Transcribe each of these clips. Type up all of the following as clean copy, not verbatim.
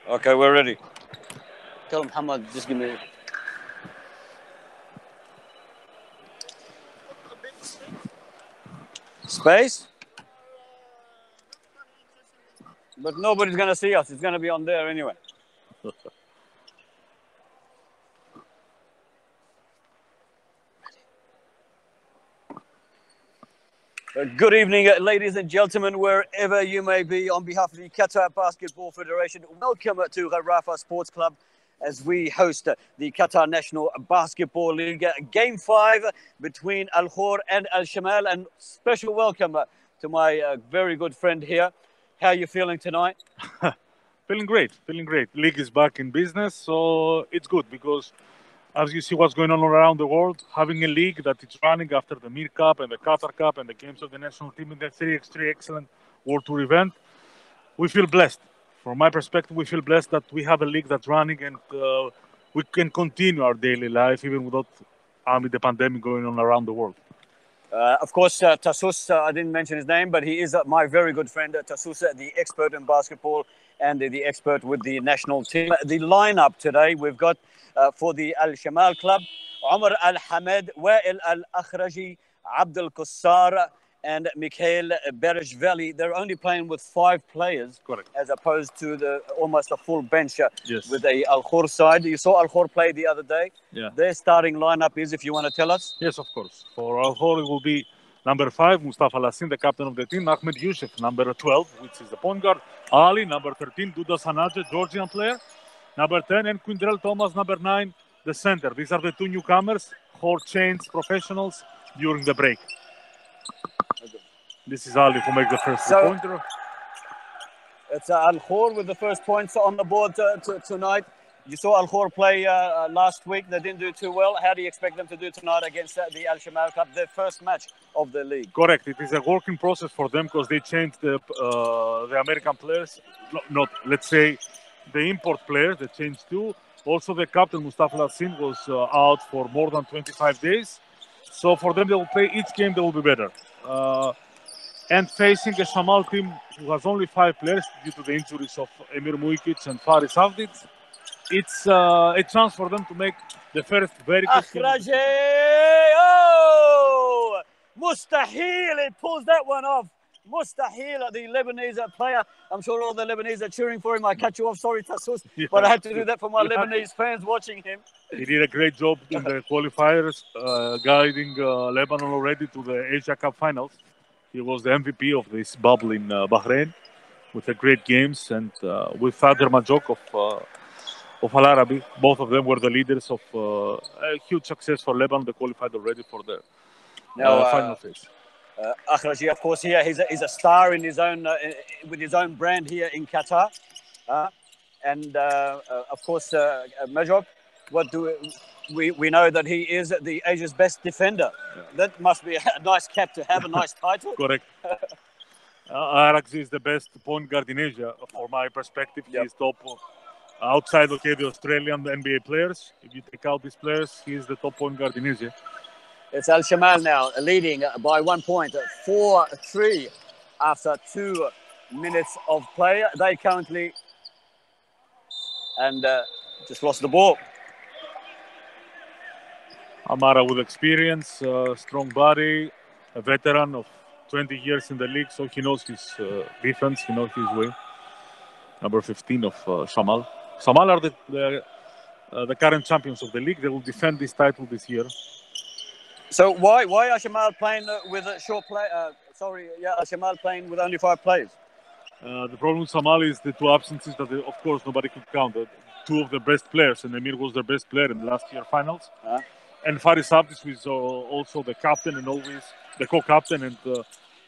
Okay, we're ready. Tell Muhammad, just give me. Space? But nobody's going to see us. It's going to be on there anyway. Good evening, ladies and gentlemen, wherever you may be. On behalf of the Qatar Basketball Federation, welcome to Rafa Sports Club as we host the Qatar National Basketball League Game 5 between Khor and Shamal. And special welcome to my very good friend here. How are you feeling tonight? Feeling great. League is back in business, so it's good because as you see what's going on around the world, having a league that is running after the Mir Cup and the Qatar Cup and the games of the national team in the 3x3 excellent World Tour event, we feel blessed. From my perspective, we feel blessed that we have a league that's running and we can continue our daily life even without the pandemic going on around the world. Of course, Tassus, I didn't mention his name, but he is my very good friend, Tassus, the expert in basketball and the expert with the national team. The lineup today, we've got for the Shamal club, Omar Al-Hamed, Wael Al-Akhraji, Abdul Qussar, and Mikhail Bereshvili. They're only playing with 5 players. Correct. As opposed to almost a full bench yes. with a Khor side. You saw Khor play the other day. Yeah. Their starting lineup is, if you want to tell us. Yes, of course. For Khor, it will be number 5, Mustafa Lassin, the captain of the team. Ahmed Yusuf, number 12, which is the point guard. Ali, number 13, Duda Sanaja, Georgian player. Number 10, and Quindrell Thomas, number 9, the center. These are the 2 newcomers, Khor changed professionals during the break. This is Ali who makes the first pointer. It's Khor with the first points on the board tonight. You saw Khor play last week. They didn't do too well. How do you expect them to do tonight against the Shamal Cup, their first match of the league? Correct. It is a working process for them because they changed the American players. Not, let's say, the import players. They changed too. Also, the captain, Mustafa Lassin, was out for more than 25 days. So for them, they will play each game, they will be better. And facing a Shamal team who has only 5 players due to the injuries of Emir Muikic and Faris Avdic, it's a chance for them to make the first very good Akhraji! Oh! Mustahil! He pulls that one off. Mustahil, the Lebanese player. I'm sure all the Lebanese are cheering for him. I cut you off. Sorry, Tassus. Yeah. But I had to do that for my Lebanese fans watching him. He did a great job in the qualifiers, guiding Lebanon already to the Asia Cup finals. He was the MVP of this bubble in Bahrain with the great games. And with Fader Majok of Al Arabi, both of them were the leaders of a huge success for Lebanon. They qualified already for the final phase. Akhraji, of course, here he's a star in his own with his own brand here in Qatar, and of course, Majok. What do we know that he is the Asia's best defender? Yeah. That must be a nice cap to have, a nice title. Correct. Arakji is the best point guard in Asia, from my perspective. Yep. He is top outside, the Australian NBA players. If you take out these players, he is the top point guard in Asia. It's Shamal now leading by 1 point, 4-3 after 2 minutes of play. They currently just lost the ball. Amara with experience, strong body, a veteran of 20 years in the league, so he knows his defense, he knows his way. Number 15 of Shamal. Shamal are the current champions of the league. They will defend this title this year. So why are Shamal playing with a short play? Shamal playing with only 5 players. The problem with Shamal is the 2 absences that, of course, nobody could count. 2 of the best players, and Emir was their best player in the last year finals. And Faris Avdic was also the captain and always the co-captain and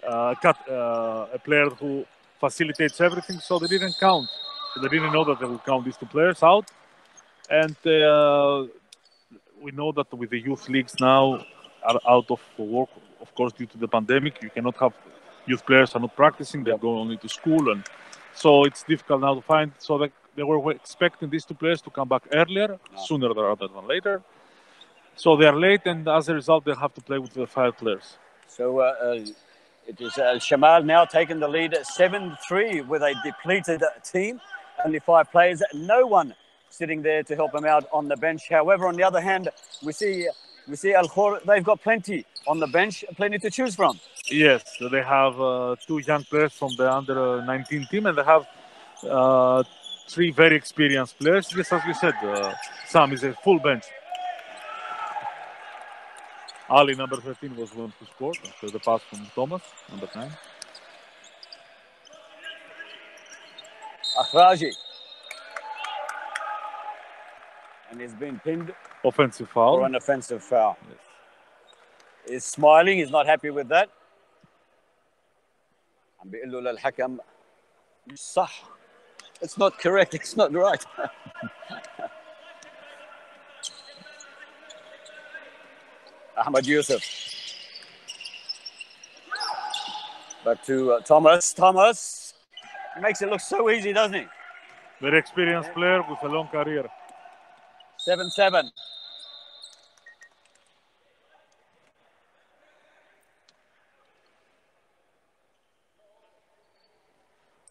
a player who facilitates everything. So they didn't count. They didn't know that they would count these 2 players out. And we know that with the youth leagues now are out of work, of course, due to the pandemic. You cannot have youth players are not practicing. They're going only to school. And so it's difficult now to find. So they were expecting these 2 players to come back earlier, sooner rather than later. So they are late, and as a result, they have to play with the 5 players. So it is Shamal now taking the lead at 7-3 with a depleted team. only 5 players, no one sitting there to help him out on the bench. However, on the other hand, we see Khor, they've got plenty on the bench, plenty to choose from. Yes, so they have 2 young players from the under 19 team, and they have 3 very experienced players. Just as you said, Sam is a full bench. Ali, number 13, was one who scored after the pass from Thomas, number 9. Akhraji. And he's been pinned Offensive foul. for an offensive foul. Yes. He's smiling, he's not happy with that. عم بيقول له للحكم مش صح. It's not correct, it's not right. Ahmed Yusuf. Back to Thomas. Thomas makes it look so easy, doesn't he? Very experienced player with a long career. 7-7.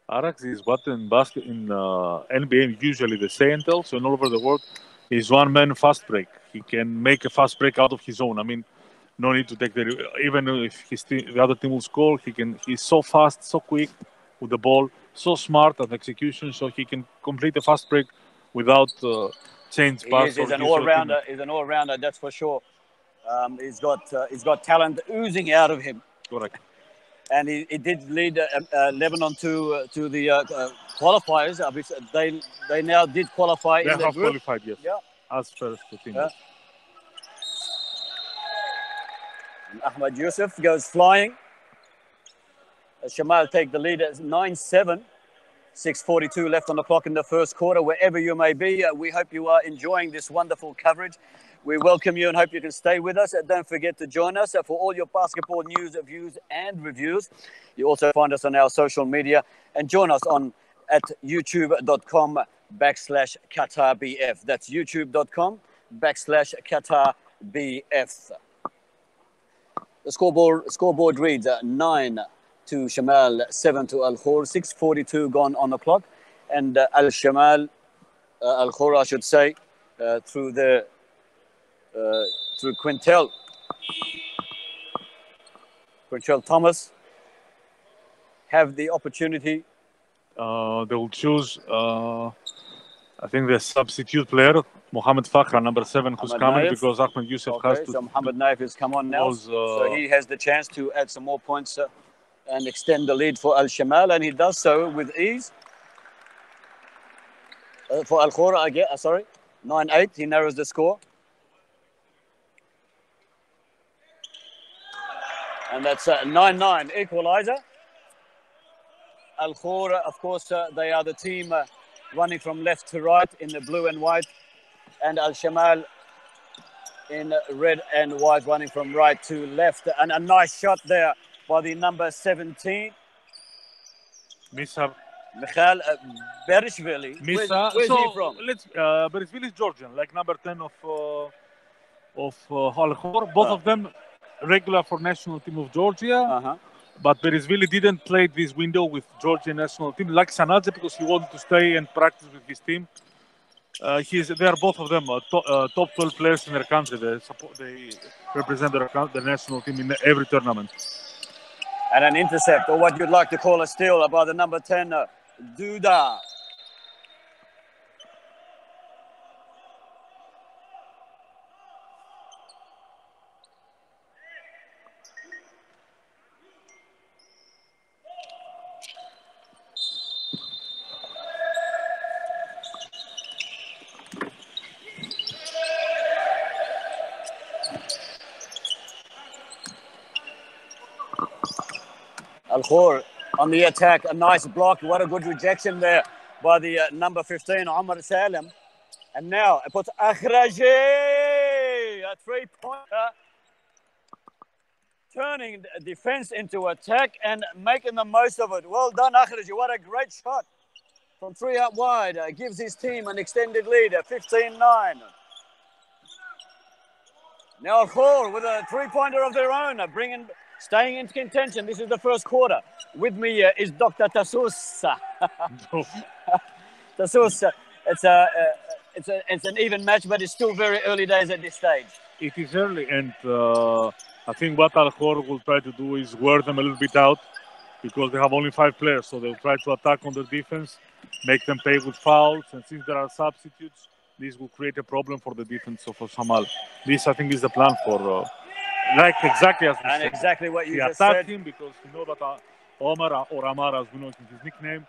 Arax is what in basket in NBA usually the say until, so all over the world is one man fast break. He can make a fast break out of his own. I mean, no need to take even if the other team will score, he's so fast, so quick with the ball, so smart at execution, so he can complete a fast break without change pass. He's an all-rounder. He's an all-rounder, that's for sure. He's got talent oozing out of him. Correct. And he did lead Lebanon to the qualifiers. They now did qualify. They have qualified, yes. Yeah. As first team. Yeah. Ahmed Yusuf goes flying. Shamal take the lead at 9-7. 6:42 left on the clock in the first quarter. Wherever you may be, we hope you are enjoying this wonderful coverage. We welcome you and hope you can stay with us. Don't forget to join us for all your basketball news, views, and reviews. You also find us on our social media and join us at youtube.com/QatarBF. That's youtube.com/QatarBF. The scoreboard reads 9 to Shamal, 7 to Khor, 6:42 gone on the clock. And Khor, I should say, through Quintel Thomas, have the opportunity. They will choose, I think, the substitute player, Mohamed Fakhra, number 7, who's coming Naif. Because Ahmed Yusuf has to. So Mohamed Naif has come on now. So he has the chance to add some more points and extend the lead for Shamal, and he does so with ease. For Khor, 9-8, he narrows the score. And that's 9-9 equalizer. Khor, of course, they are the team running from left to right in the blue and white, and Shamal in red and white running from right to left. And a nice shot there by the number 17. Misa. Michael Berishvili. Where's he from? Berishvili is Georgian, like number 10 of Khor. Both of them regular for national team of Georgia. But Berishvili didn't play this window with Georgian national team, like Sanadze, because he wanted to stay and practice with his team. They are both of them top 12 players in their country. They represent the national team in every tournament. And an intercept, or what you'd like to call a steal, by the number 10, Duda. Khor on the attack, a nice block. What a good rejection there by the number 15, Omar Salim. And now it puts Akhraji, a three-pointer, turning defense into attack and making the most of it. Well done, Akhraji. What a great shot from 3 out wide. Gives his team an extended lead at 15-9. Now Khor with a three-pointer of their own, staying in contention. This is the first quarter. With me is Dr. Tassus. Tasus, it's an even match, but it's still very early days at this stage. It is early, and I think what Khor will try to do is wear them a little bit out because they have only 5 players, so they'll try to attack on the defense, make them pay with fouls, and since there are substitutes, this will create a problem for the defense of Shamal. This, I think, is the plan for, like exactly as we and said. exactly what you he just attacked said. him because you know that Omar or Amar, as we know his nickname,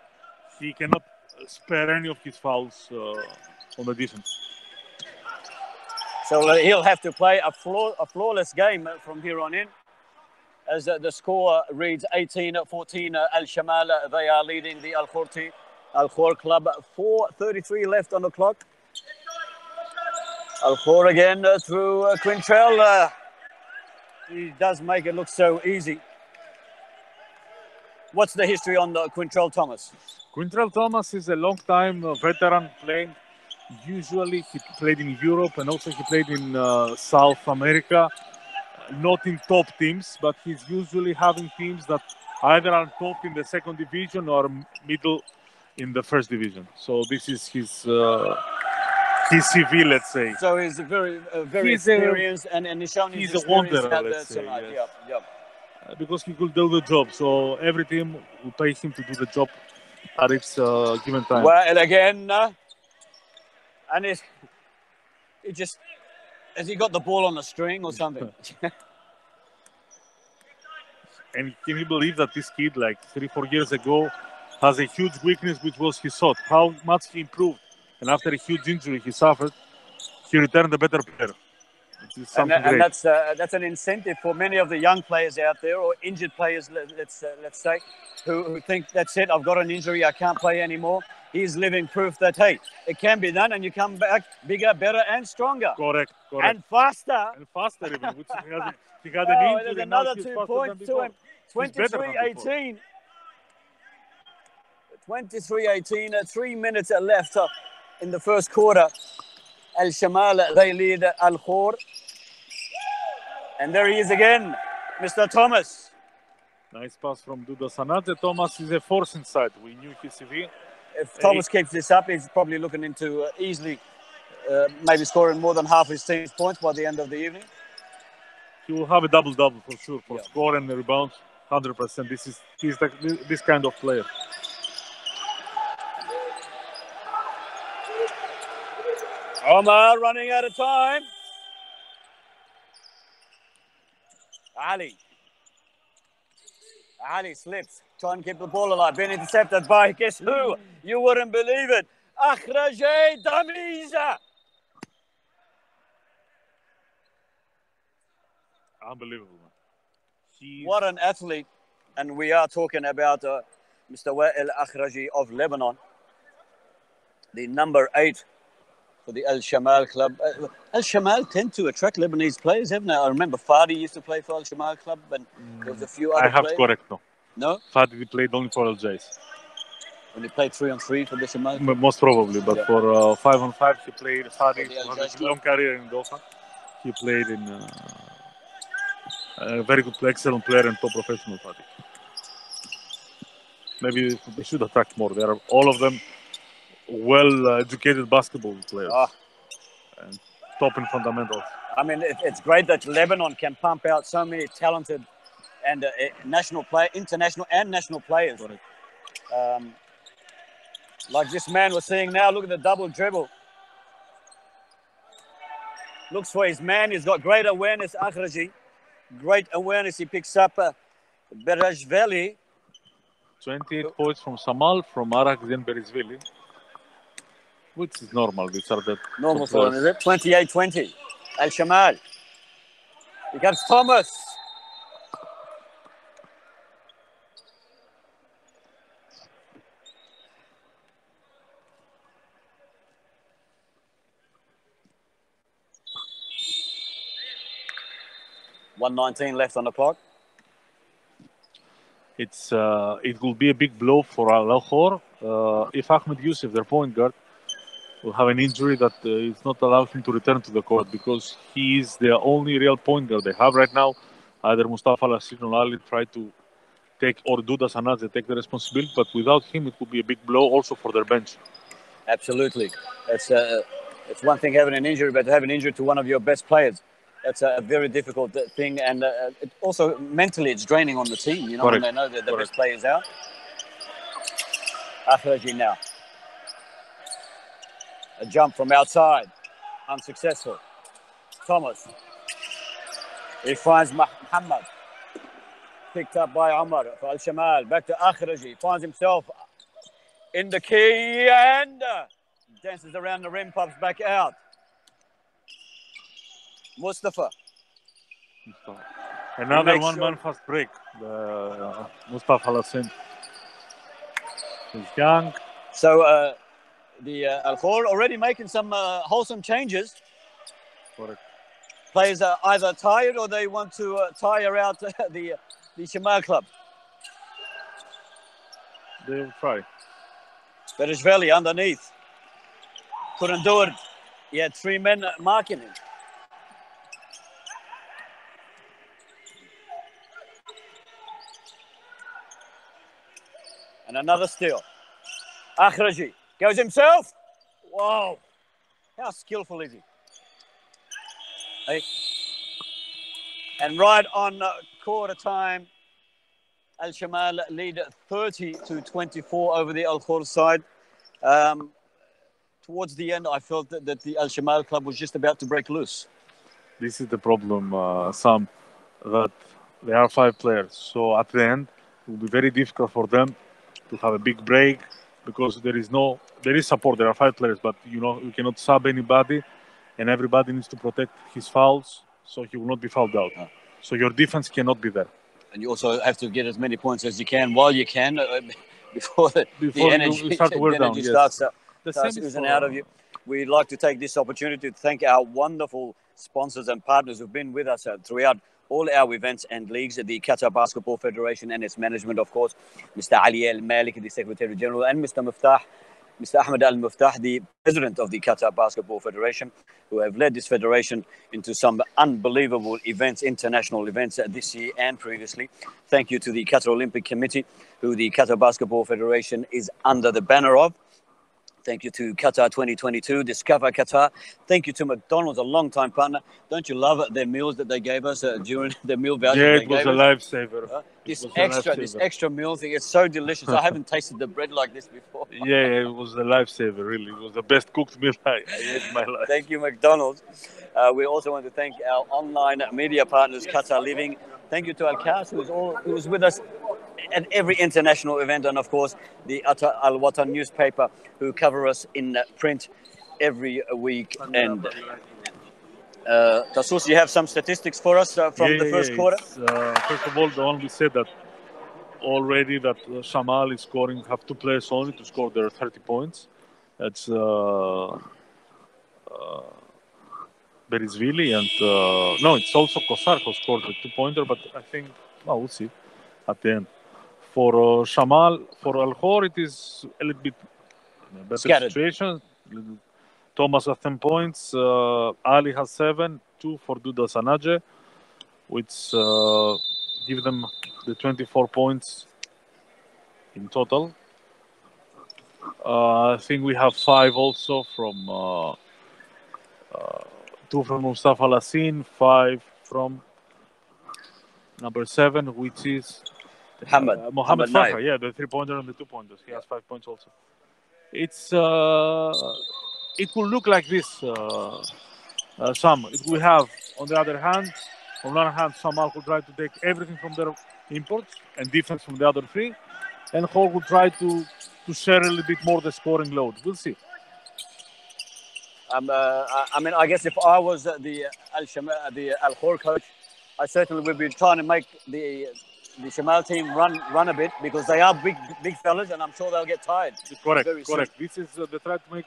he cannot spare any of his fouls on the defense. So he'll have to play a flawless game from here on in. As the score reads 18-14, Al-Shamal, they are leading the Al-Khor club. 4:33 left on the clock. Al-Khor again through Quintrell. He does make it look so easy. What's the history on Quintrell Thomas? Quintrell Thomas is a long-time veteran playing. Usually he played in Europe and also he played in South America. Not in top teams, but he's usually having teams that either are top in the second division or middle in the first division. So this is his CV, let's say. So he's very experienced, and he's shown his experience a wonder, let's say, tonight. yes. Yep. Because he could do the job. So every team will pay him to do the job at its given time. Well, and again, and he just. Has he got the ball on the string or something? And can you believe that this kid, like 3-4 years ago, has a huge weakness, which was his shot? How much he improved. And after a huge injury he suffered, he returned a better player. And that's an incentive for many of the young players out there, or injured players, let's say, who think, that's it, I've got an injury, I can't play anymore. He's living proof that, hey, it can be done, and you come back bigger, better, and stronger. Correct. And faster. And faster even, which he had an injury. There's another 2 points to him. 23-18. 23-18, 3 minutes left in the first quarter. Al-Shamal, they lead Al-Khor. And there he is again, Mr. Thomas. Nice pass from Duda Sanadze. Thomas is a force inside. We knew his CV. If Thomas keeps this up, he's probably looking into easily maybe scoring more than half his team's points by the end of the evening. He will have a double-double for sure, for score and the rebounds, 100%. He's this kind of player. Omar running out of time. Ali slips, trying to keep the ball alive. Been intercepted by, guess who? You wouldn't believe it. Akhraje Damiza. Unbelievable. What an athlete. And we are talking about Mr. Wa'il Akhraji of Lebanon, the number 8 for the Al-Shamal club. Al-Shamal tend to attract Lebanese players, haven't they? I remember Fadi used to play for Al-Shamal club, and there was a few other players. I have correct, no. No? Fadi played only for Al-Jays. When he played 3-on-3 for the Shamal club? Most probably, but for 5-on-5 he played. Fadi had a long career in Doha. He played in a very good, excellent player and top professional Fadi. Maybe they should attract more. They are all of them well-educated basketball players and top in fundamentals. I mean, it's great that Lebanon can pump out so many talented and international and national players. Like this man we're seeing now, look at the double dribble. Looks for his man, he's got great awareness, Akhraji. Great awareness, he picks up Berajveli. 28 points from Shamal, from Arak, then Berizvili. Which is normal. These are the normal for him, is it? 28-20. Al-Shamal. Here comes Thomas. .119 left on the clock. It will be a big blow for Al-Khor if Ahmed Youssef, their point guard, will have an injury that is not allowing him to return to the court, because he is the only real point guard they have right now. Either Mustafa Lassin or Ali try to take, or Duda Sanadze take the responsibility, but without him it would be a big blow also for their bench. Absolutely. It's one thing having an injury, but to have an injury to one of your best players, that's a very difficult thing. And it also mentally, it's draining on the team. You know, when they know that the best player is out. Akhraji now. A jump from outside, unsuccessful. Thomas. He finds Muhammad. Picked up by Omar for Al-Shamal. Back to Akhraji. Finds himself in the key and dances around the rim, pops back out. Mustafa. Another one-man fast break. Mustafa Al-Hassan. He's young. So the Al-Khor already making some wholesome changes. Correct. Players are either tired or they want to tire out the Shamal club. They will try. Berishvili underneath. Couldn't do it. He had 3 men marking him. And another steal. Akhraji goes himself. Wow. How skillful is he? Hey. And right on quarter time, Al-Shamal lead 30-24 over the Al-Khor side. Towards the end, I felt that the Al-Shamal club was just about to break loose. This is the problem, Sam, that there are 5 players. So at the end, it will be very difficult for them to have a big break because there is support. There are 5 players, but you cannot sub anybody, and everybody needs to protect his fouls so he will not be fouled out. So your defense cannot be there. And you also have to get as many points as you can while you can before the energy, you start to wear down. starts oozing out of you. We'd like to take this opportunity to thank our wonderful sponsors and partners who've been with us throughout all our events and leagues, the Qatar Basketball Federation and its management, of course, Mr. Ali Al Malik, the Secretary General, and Mr. Ahmed Al Muftah, the President of the Qatar Basketball Federation, who have led this federation into some unbelievable events, international events this year and previously. Thank you to the Qatar Olympic Committee, who the Qatar Basketball Federation is under the banner of. Thank you to Qatar 2022, Discover Qatar. Thank you to McDonald's, a long-time partner. Don't you love their meals that they gave us during the meal voucher? Yeah, it was a lifesaver. This extra meal thing, it's so delicious. I haven't tasted the bread like this before. Yeah, it was a lifesaver, really. It was the best cooked meal I ate in my life. Thank you, McDonald's. We also want to thank our online media partners, Qatar Living. Thank you to Al-Kas, who was with us at every international event, and of course the Al Watan newspaper, who cover us in print every week. And Tassos, you have some statistics for us from the first quarter? First of all, the one we said that already that Shamal is scoring, have 2 players only to score their 30 points. That's Berishvili and no, it's also Khor who scored the 2-pointer, but I think we'll see at the end. For Shamal, for Al-Khor, it is a little bit better situation. Thomas has 10 points, Ali has 7, 2 for Duda Sanaje, which give them the 24 points in total. I think we have 5 also from 2 from Mustafa Al-Hassan, 5 from number 7, which is Mohammed Farha. Yeah, the 3-pointer and the 2-pointers. He has 5 points also. It's it will look like this. Sam, we have on the other hand, Shamal will try to take everything from their imports and defense from the other 3, and Khor will try to share a little bit more the scoring load. We'll see. I mean, I guess if I was the Al-Khor coach, I certainly would be trying to make the Shamal team run a bit, because they are big fellas, and I'm sure they'll get tired. Correct. This is the try to make,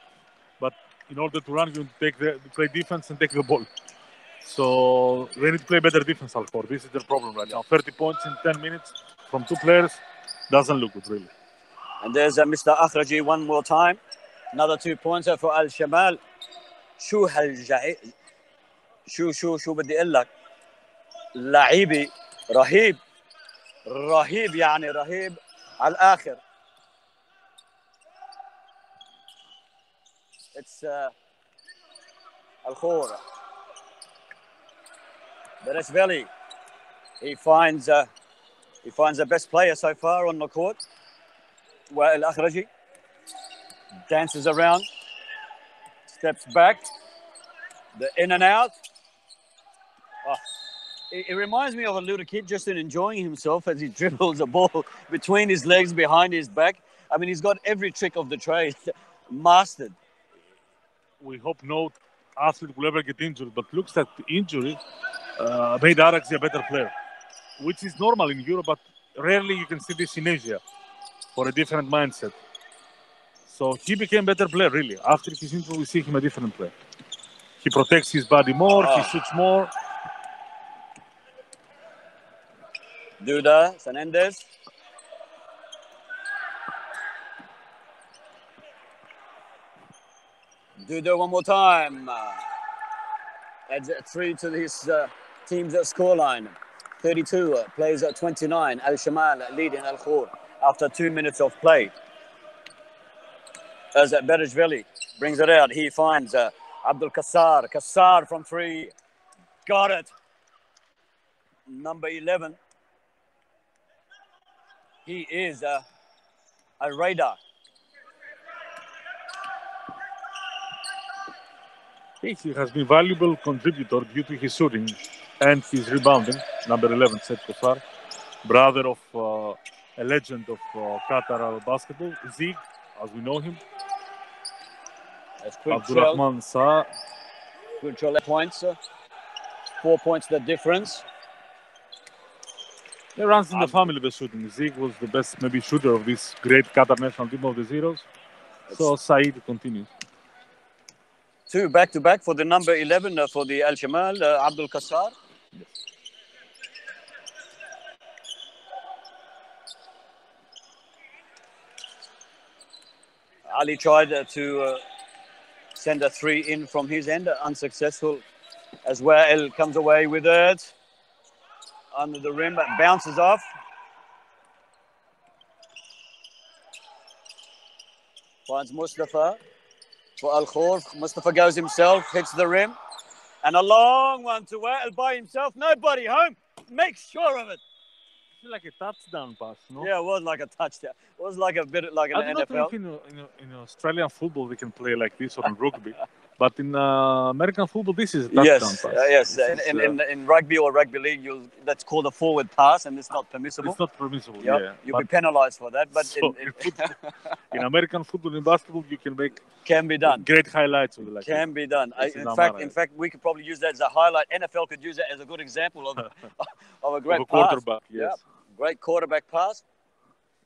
but in order to run, you need to play defense and take the ball. So they need to play better defense, Al-Khor. This is their problem right now. 30 points in 10 minutes from 2 players doesn't look good, really. And there's Mr. Akhraji one more time. Another 2-pointer for Al-Shamal. شو بدي اقول لك، لعيبي رهيب يعني رهيب على الاخر. It's Khor. Bereshvili. He finds the best player so far on the court. Well, Akhraji dances around, steps back, the in and out. Oh, it reminds me of a little kid just enjoying himself as he dribbles a ball between his legs, behind his back. I mean, he's got every trick of the trade mastered. We hope no athlete will ever get injured, but looks like the injury made Araxi a better player, which is normal in Europe, but rarely you can see this in Asia for a different mindset. So he became a better player, really. After his injury, we see him a different player. He protects his body more, he shoots more. Duda, Sanendez. Duda one more time. Adds 3 to his team's scoreline. 32 plays at 29. Shamal leading Khor after 2 minutes of play. As Bereshvili brings it out, he finds Abdul Kassar. Kassar from 3. Got it. Number 11. He is a radar. He has been a valuable contributor due to his shooting and his rebounding. Number 11, Seth Kassar, brother of a legend of Qatar basketball, Zig, as we know him. Abdurrahman Sa. Good points. 4 points the difference. It runs in the family, the shooting. Zig was the best, maybe, shooter of this great Qatar national team of the Zeros. So Saeed continues. 2 back-to-back for the number 11 for the Shamal, Abdul Kassar. Yes. Ali tried to send a 3 in from his end, unsuccessful as well. Comes away with it. Under the rim, but bounces off. Finds Mustafa for Khor. Mustafa goes himself, hits the rim. And a long one to Wael by himself. Nobody home. Make sure of it. It's like a touchdown pass, no? Yeah, it was like a touchdown. It was like a bit like an NFL. I don't know if in Australian football they can play like this or in rugby. But in American football, this is a touchdown pass. Yes. In rugby or rugby league, that's called a forward pass, and it's not permissible. It's not permissible, yep. Yeah. You'll be penalised for that. But so in American football, in basketball, you can make can be done. Great highlights with it. Like can be done. In fact, we could probably use that as a highlight. NFL could use that as a good example of a great pass. Quarterback, yes. Yep. Great quarterback pass.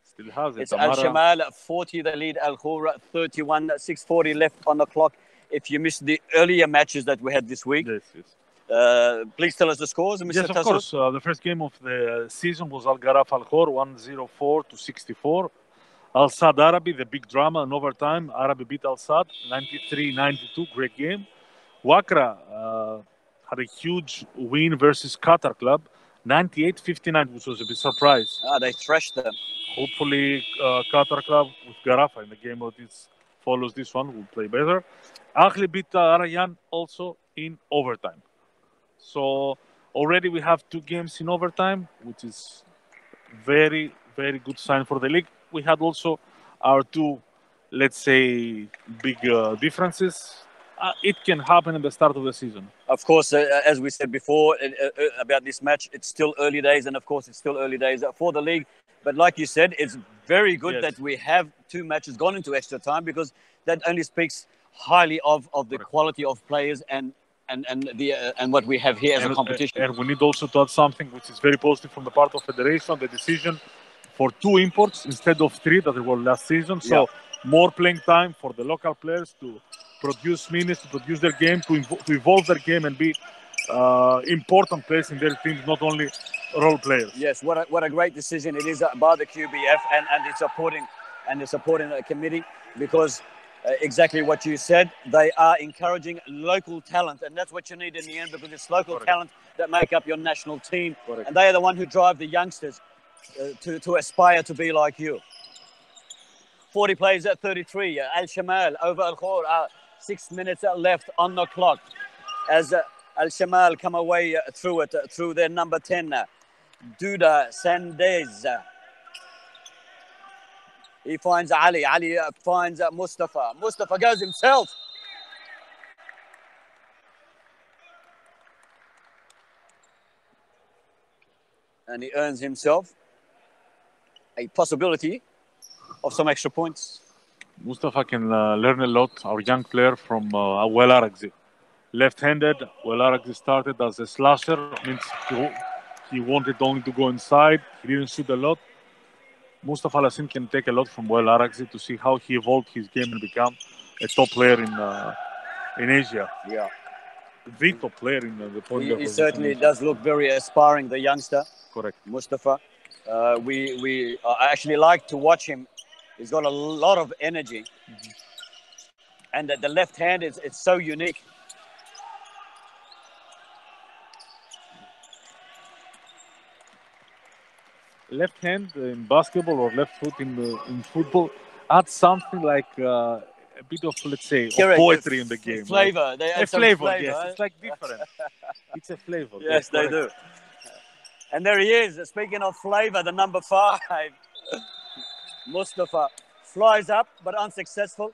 Still has it. It's Shamal at 40, the lead. Khor 31, 6:40 left on the clock. If you missed the earlier matches that we had this week, yes. Please tell us the scores, Mr. Yes, of course. The first game of the season was Al Garaf Khor 104 to 64. Al Saad Arabi, the big drama in overtime. Arabi beat Al Saad 93-92. Great game. Wakra had a huge win versus Qatar Club 98-59, which was a bit surprise. They thrashed them. Hopefully, Qatar Club with Garafa in the game of this follows this one will play better. Ahli beat Arayan also in overtime. So already we have 2 games in overtime, which is very, very good sign for the league. We had also our 2, let's say, big differences. It can happen in the start of the season. Of course, as we said before about this match, it's still early days, and of course it's still early days for the league. But like you said, it's very good that we have 2 matches gone into extra time, because that only speaks highly of the quality of players and what we have here as a competition. And we need also to add something which is very positive from the part of Federation, the decision for 2 imports instead of 3 that there were last season. So more playing time for the local players to produce minutes, to produce their game, to evolve their game and be important players in their teams, not only role players. Yes, what a great decision it is by the QBF and the supporting committee, because exactly what you said, they are encouraging local talent, and that's what you need in the end, because it's local talent that make up your national team, and they are the one who drive the youngsters to aspire to be like you. 40 plays at 33. Shamal over Khor. 6 minutes left on the clock as Al-Shamal come away through it, through their number 10, Duda Sandez. He finds Ali. Ali finds Mustafa. Mustafa goes himself. And he earns himself a possibility of some extra points. Mustafa can learn a lot, our young player, from Well Aragzi. Left-handed, Well Aragzi started as a slasher, means he wanted only to go inside, he didn't shoot a lot. Mustafa Lassin can take a lot from Well Aragzi to see how he evolved his game and become a top player in Asia. Yeah. The top player in the point He certainly does look very aspiring, the youngster. Correct. Mustafa. We actually like to watch him. He's got a lot of energy. Mm-hmm. And the left hand it's so unique. Left hand in basketball or left foot in football adds something like a bit of, let's say, of poetry in the game. Flavor. Right? A flavor, yes. It's like different. It's a flavor. Yes, they do. And there he is. Speaking of flavor, the number 5, Mustafa, flies up but unsuccessful.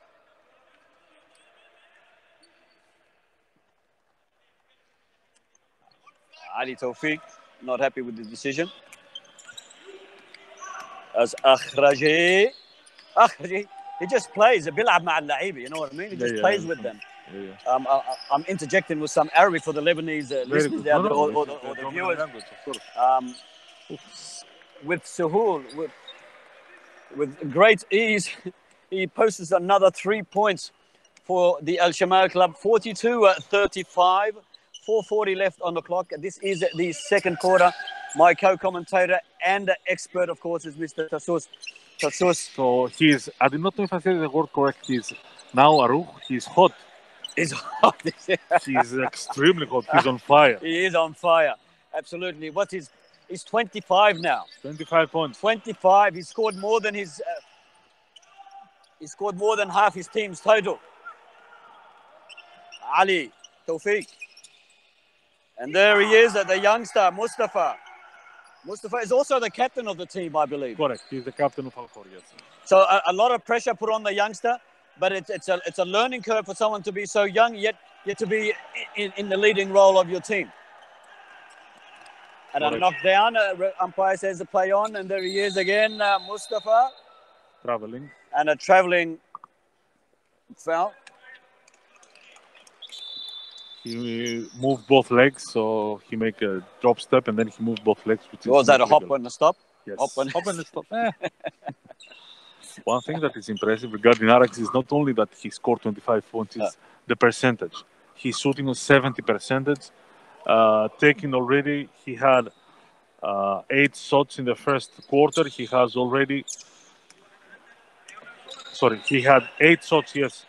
Ali Tawfiq, not happy with the decision. As Akhraji, he just plays. بيلعب مع اللعيبة, you know what I mean? He just plays with them. Yeah. I'm interjecting with some Arabic for the Lebanese listeners there, or the viewers. With Suhool, with great ease, he posts another 3 points for the Al-Shamal club. 42-35, 4:40 left on the clock. This is the second quarter. My co-commentator and expert, of course, is Mr. Tassus. So I did not know if I said the word correct. He's now Aruch. He's hot. He's hot. He's extremely hot. He's on fire. He is on fire. Absolutely. He's 25 now. 25 points. 25. He scored more than he scored more than half his team's total. Ali Tawfiq. And there he is, the youngster, Mustafa. Mustafa is also the captain of the team, I believe. Correct. He's the captain of Khor, yes. So a lot of pressure put on the youngster, but it's a learning curve for someone to be so young, yet to be in the leading role of your team. And a knockdown, umpire says the play on, and there he is again, Mustafa. Traveling. And a traveling foul. He moved both legs, so he make a drop step, and then he moved both legs. Was that a hop and a stop? Yes. Hop and a stop. One thing that is impressive regarding Arax is not only that he scored 25 points, it's the percentage. He's shooting on 70%. Taking already, he had 8 shots in the first quarter. He had 8 shots, yes,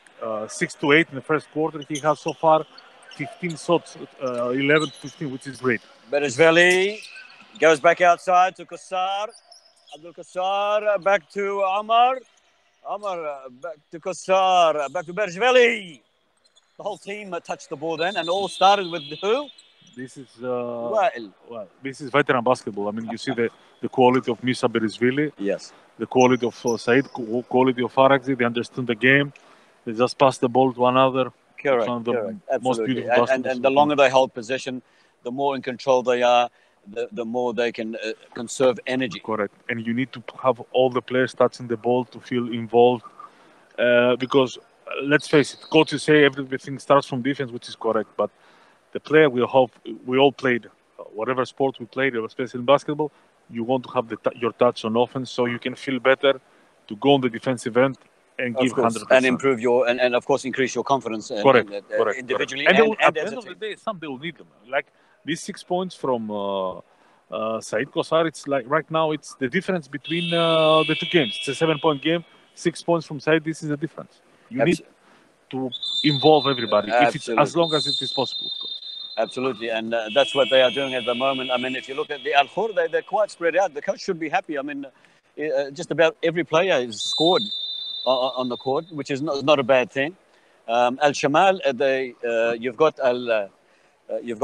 6 to 8 in the first quarter. He has so far 15 shots, 11 to 15, which is great. Bereshvili goes back outside to Qassar. Abdul Qassar back to Amar. Back to Qassar. Back to Bereshvili. The whole team touched the ball then, and all started with who? This is this is veteran basketball. I mean, you see the quality of Misa Bereshvili. Yes. The quality of Said, quality of Araxi. They understand the game. They just pass the ball to another. Correct. One of the Absolutely. most beautiful and the longer they hold possession, the more in control they are, the more they can conserve energy. Correct. And you need to have all the players touching the ball to feel involved. Because, let's face it, coaches say everything starts from defense, which is correct. But the player we all played, whatever sport we played, especially in basketball, you want to have your touch on offense so you can feel better to go on the defensive end and give 100%. And improve and of course increase your confidence correct. Individually. Correct. And at the end of the day, someday we'll need them. Like these 6 points from Said Qassar, it's like right now it's the difference between the 2 games. It's a 7-point game, 6 points from Said. This is the difference. You need to involve everybody, as long as it is possible, of course. Absolutely, and that's what they are doing at the moment. I mean, if you look at the Khor, they're quite spread out. The coach should be happy. I mean, just about every player is scored on the court, which is not a bad thing. Al Shamal, you've got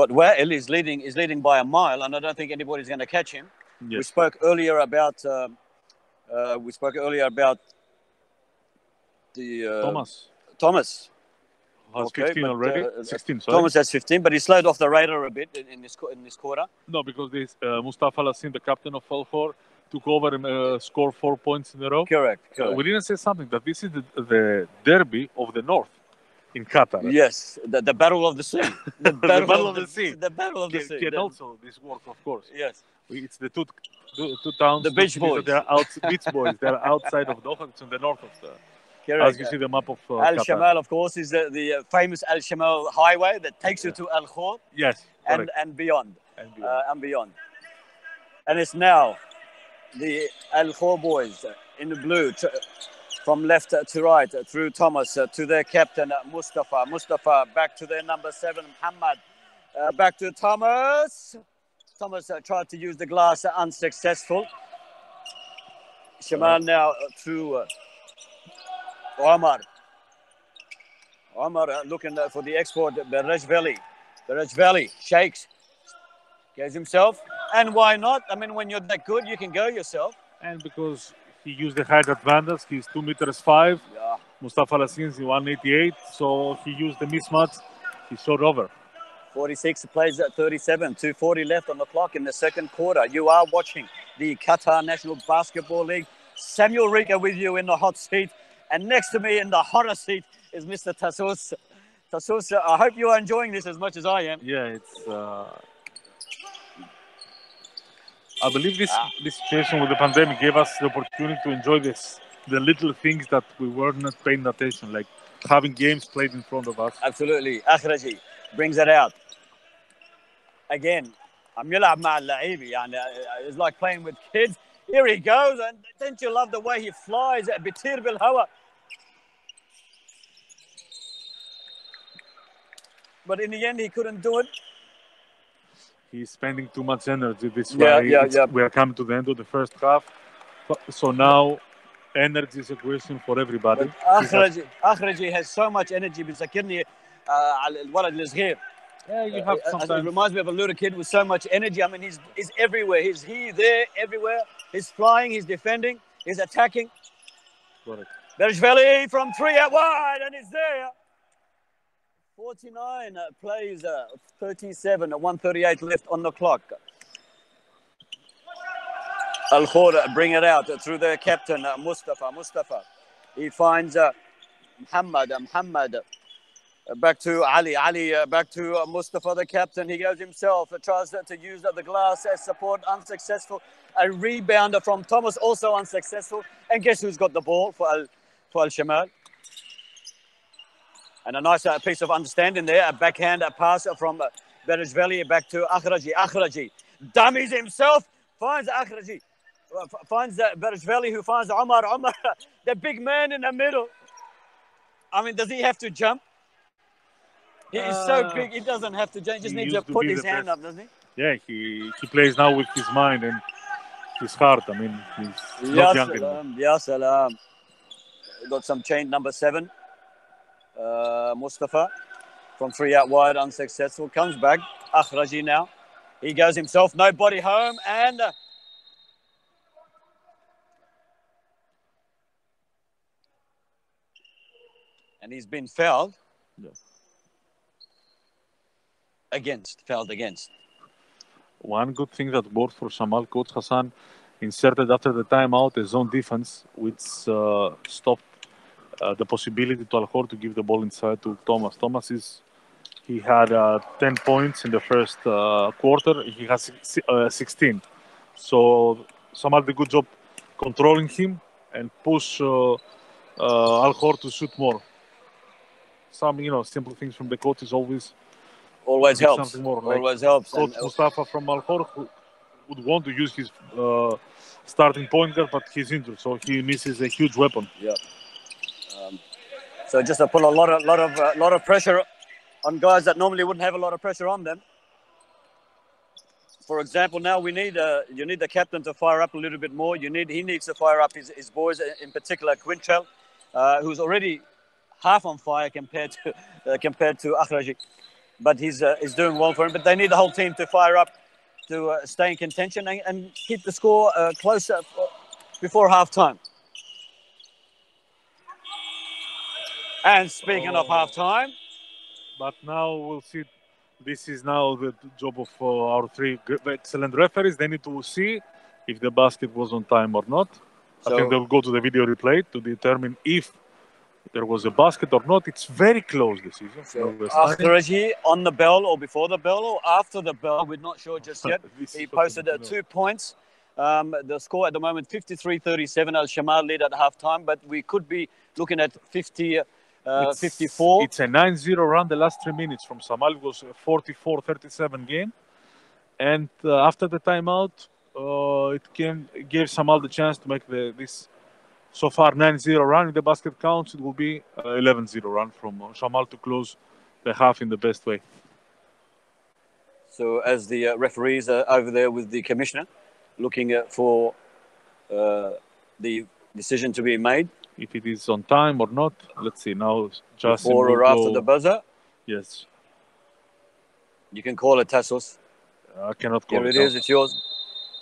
Wa'il is leading by a mile, and I don't think anybody's going to catch him. Yes. We spoke earlier about Thomas. Has 15 already. 16, sorry. Thomas has 15, but he slowed off the radar a bit in this quarter. No, because this Mustafa Lassin, the captain of Khor, took over and scored 4 points in a row. Correct. We didn't say something that this is the derby of the north in Qatar. Yes, the battle of the sea. The battle of the sea. The battle of the sea. Can also this work, of course. Yes. It's the two towns. The beach boys. They're beach boys. They're outside of Doha. It's in the north of the. Correct. As you see the map of Al Qatar. Shamal, of course, is the famous Al Shamal highway that takes you to Al Khor. Yes. And beyond. And beyond. And it's now the Al Khor boys in the blue, from left to right, through Thomas to their captain Mustafa. Mustafa back to their number 7, Muhammad. Back to Thomas. Thomas tried to use the glass, unsuccessful. Shamal now through Omar looking for the export. Berejveli shakes, goes himself, and why not? I mean, when you're that good, you can go yourself. And because he used the height advantage, he's 2 meters 5. Yeah. Mustafa Lassin's 188, so he used the mismatch. He shot over. 46 plays at 37. 2:40 left on the clock in the second quarter. You are watching the Qatar National Basketball League. Samuel Rika with you in the hot seat. And next to me in the hotter seat is Mr. Tassos. Tassos, I hope you are enjoying this as much as I am. Yeah, it's. I believe this situation with the pandemic gave us the opportunity to enjoy the little things that we were not paying attention, like having games played in front of us. Absolutely. Akhraji brings it out. Again, يلعب مع اللعيبة يعني it's like playing with kids. Here he goes, and don't you love the way he flies? بيطير بالهواء. But in the end, he couldn't do it. He's spending too much energy this way. Yeah. We are coming to the end of the first half. So now, energy is a question for everybody. أخرجي has so much energy. بيذكرني على الولد الصغير. Yeah, you have sometimes. It reminds me of a little kid with so much energy. I mean, he's everywhere. He's here, there, everywhere. He's flying, he's defending, he's attacking. Correct. Berejveli from 3 out wide, and it's there. 49 plays 37, 138 left on the clock. Al Khor bring it out through their captain, Mustafa. He finds Muhammad. Back to Ali, back to Mustafa, the captain. He goes himself, tries to use the glass as support, unsuccessful. A rebounder from Thomas, also unsuccessful. And guess who's got the ball for Al Shamal? And a nice piece of understanding there, a backhand pass from Berejveli back to Akhraji. Dummies himself, finds Akhraji. Finds Berejveli, who finds Omar, the big man in the middle. I mean, does he have to jump? He is so big, he doesn't have to jump. He just needs to put his hand up, doesn't he? Yeah, he plays now with his mind and his heart. I mean, he's not young anymore. Ya salam. Got some chain number 7. Mustafa from 3 out wide, unsuccessful. Comes back. Akhraji now. He goes himself. Nobody home. And he's been fouled. Yeah. Fouled against. One good thing that worked for Shamal, Coach Hassan inserted after the timeout a zone defense, which stopped the possibility to Al Khor to give the ball inside to Thomas. He had 10 points in the first quarter. He has 16. So Shamal did a good job controlling him and push Al Khor to shoot more. Some, simple things from the coach is always helps. More, always helps. Coach Mustafa from Al Khor would want to use his starting point guard, but he's injured, so he misses a huge weapon. Yeah. So just to put a lot of pressure on guys that normally wouldn't have a lot of pressure on them. For example, now you need the captain to fire up a little bit more. He needs to fire up his boys, in particular Quintrell, who's already half on fire compared to Akhraji. But he's doing well for him. But they need the whole team to fire up to stay in contention and keep the score closer before half-time. And speaking of half-time... But now we'll see. This is now the job of our three excellent referees. They need to see if the basket was on time or not. So, I think they'll go to the video replay to determine if there was a basket or not. It's very close this season. So Akhraji on the bell or before the bell or after the bell, we're not sure just yet. He posted 2 points. The score at the moment, 53-37. Al-Shamal lead at half-time, but we could be looking at 54. It's a 9-0 run the last 3 minutes from Shamal. It was a 44-37 game. And after the timeout, it gave Shamal the chance to make this so far 9-0 run. If the basket counts, it will be 11-0 run from Shamal to close the half in the best way. So as the referees are over there with the commissioner, looking for the decision to be made. If it is on time or not, let's see now. Just before or after the buzzer? Yes. You can call it Tassos. I cannot call it. Here it is, it's yours.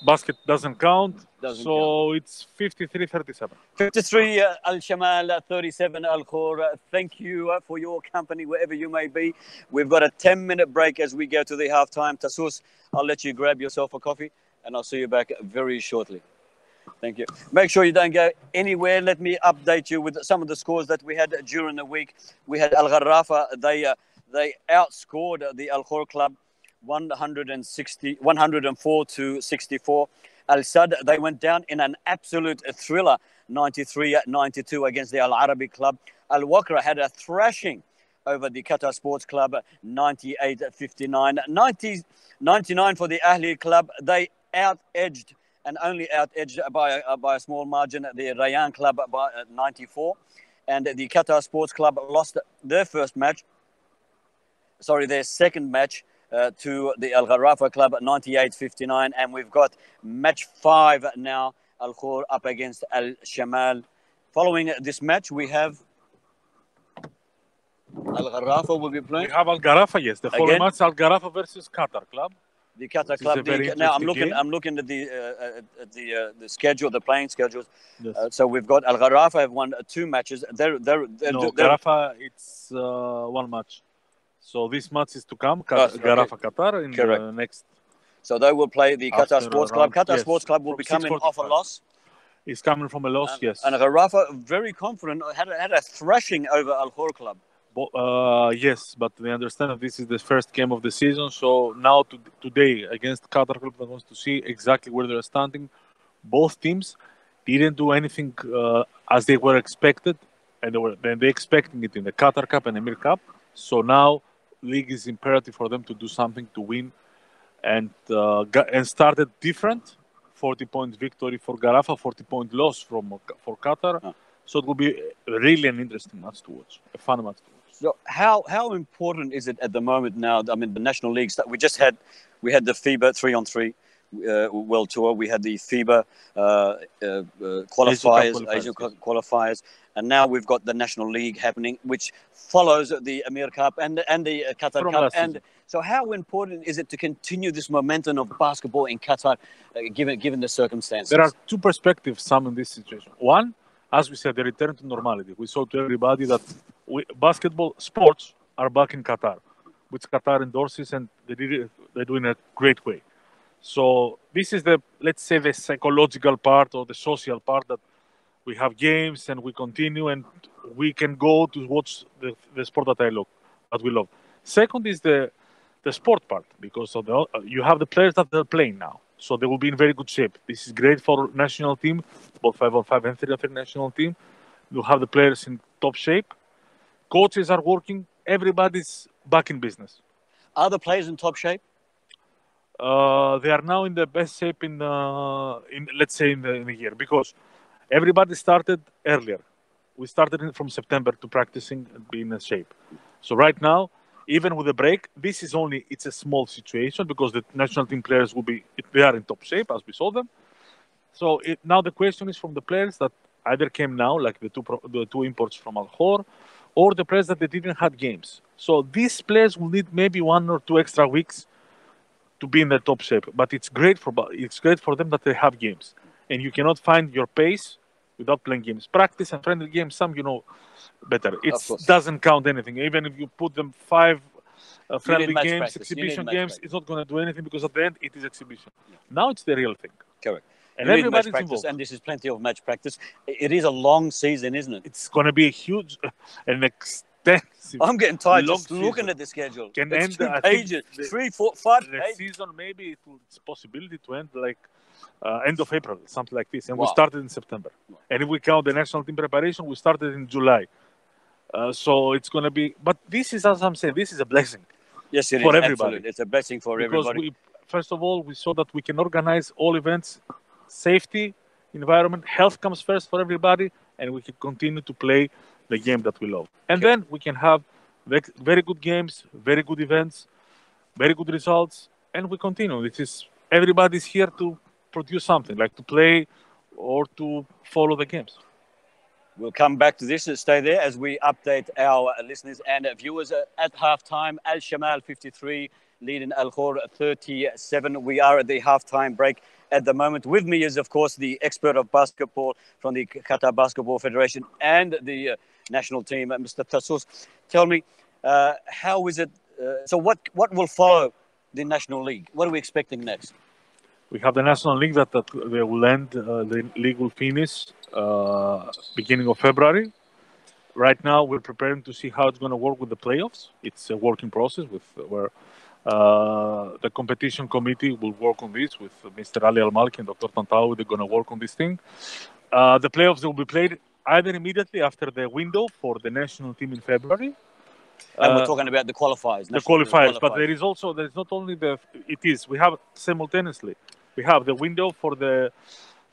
Basket doesn't count, so it's 53-37. 53 Al-Shamal, 37 Al-Khor. Thank you for your company wherever you may be. We've got a 10-minute break as we go to the halftime. Tassos, I'll let you grab yourself a coffee and I'll see you back very shortly. Thank you. Make sure you don't go anywhere. Let me update you with some of the scores that we had during the week. We had Al-Gharrafa. They outscored the Al-Khor club 104 to 64. Al-Sad, they went down in an absolute thriller, 93-92 against the Al-Arabi club. Al-Wakra had a thrashing over the Qatar Sports Club, 98-59. 99 for the Ahli club. They out-edged and only out-edged by a small margin the Rayan club by 94. And the Qatar Sports Club lost their second match to the Al-Gharrafa club at 98-59. And we've got match 5 now, Al-Khor up against Al-Shamal. Following this match, we have Al-Gharrafa will be playing. We have Al-Gharrafa, yes. The following match, Al-Gharrafa versus Qatar club. The Qatar club. Now I'm looking at the schedule, the playing schedules. Yes. So we've got Al-Gharrafa have won 2 matches. Gharrafa, it's 1 match. So this match is to come. Gharrafa Qatar in the next. So they will play the Qatar Sports Club. Qatar Sports Club will be coming off a loss. It's coming from a loss, yes. And Gharrafa, very confident, had a thrashing over Al-Khor club. Yes, but we understand that this is the first game of the season. So now today against Qatar Club, I want to see exactly where they're standing. Both teams didn't do anything as they were expected, and they expecting it in the Qatar Cup and Emir Cup. So now league is imperative for them to do something to win, and started different. 40-point victory for Gharrafa, 40-point loss for Qatar. So it will be really an interesting match to watch, a fun match to watch. So how important is it at the moment now? I mean, the national leagues that we had the FIBA 3-on-3 World Tour. We had the FIBA Asian qualifiers, and now we've got the National League happening, which follows the Emir Cup and the Qatar Cup. And so, how important is it to continue this momentum of basketball in Qatar, given the circumstances? There are 2 perspectives, some in this situation. One, as we said, the return to normality. We saw to everybody that basketball sports are back in Qatar, which Qatar endorses, and they do in a great way. So this is let's say, the psychological part or the social part, that we have games and we continue and we can go to watch the sport that we love. Second is the sport part, because of you have the players that are playing now. So they will be in very good shape. This is great for national team, both 5-on-5 and 3-on-3 national team. You have the players in top shape. Coaches are working. Everybody's back in business. Are the players in top shape? They are now in the best shape in the year, because everybody started earlier. We started from September to practicing and being in shape. So right now, even with the break, it's a small situation, because the national team players they are in top shape as we saw them. So now the question is from the players that either came now, like the two imports from Al-Khor, or the players that they didn't have games. So these players will need maybe 1 or 2 extra weeks to be in the top shape. But it's great for them that they have games, and you cannot find your pace without playing games. Practice and friendly games, some better. It doesn't count anything. Even if you put them 5 friendly games, exhibition games, it's not going to do anything because at the end it is exhibition. Yeah. Now it's the real thing. Correct. And everybody's involved. And this is plenty of match practice. It is a long season, isn't it? It's going to be a huge and extensive. I'm getting tired just looking at the schedule. Can it's end 2 pages, 3, 4, 5 the pages. Season maybe it's a possibility to end like end of April, something like this. And we started in September. And if we count the national team preparation, we started in July. So it's going to be. But this is, as I'm saying, this is a blessing. Yes, it for is. everybody. Absolutely. It's a blessing for everybody. First of all, we saw that we can organize all events, safety, environment, health comes first for everybody, and we can continue to play the game that we love. And then we can have very good games, very good events, very good results, and we continue. Everybody's here to produce something, like to play or to follow the games. We'll come back to this. Stay there as we update our listeners and viewers at halftime. Al Shamal 53 leading Al Khor 37. We are at the halftime break at the moment. With me is, of course, the expert of basketball from the Qatar Basketball Federation and the national team, Mr. Tassos. Tell me, how is it? So what will follow the National League? What are we expecting next? We have the National League that they will end. The league will finish beginning of February. Right now, we're preparing to see how it's going to work with the playoffs. It's a working process where the competition committee will work on this with Mr. Ali Al-Malki and Dr. Tantawi. They're going to work on this thing. The playoffs will be played either immediately after the window for the national team in February. And we're talking about the qualifiers. The qualifiers, but there is not only we have simultaneously. We have the window for the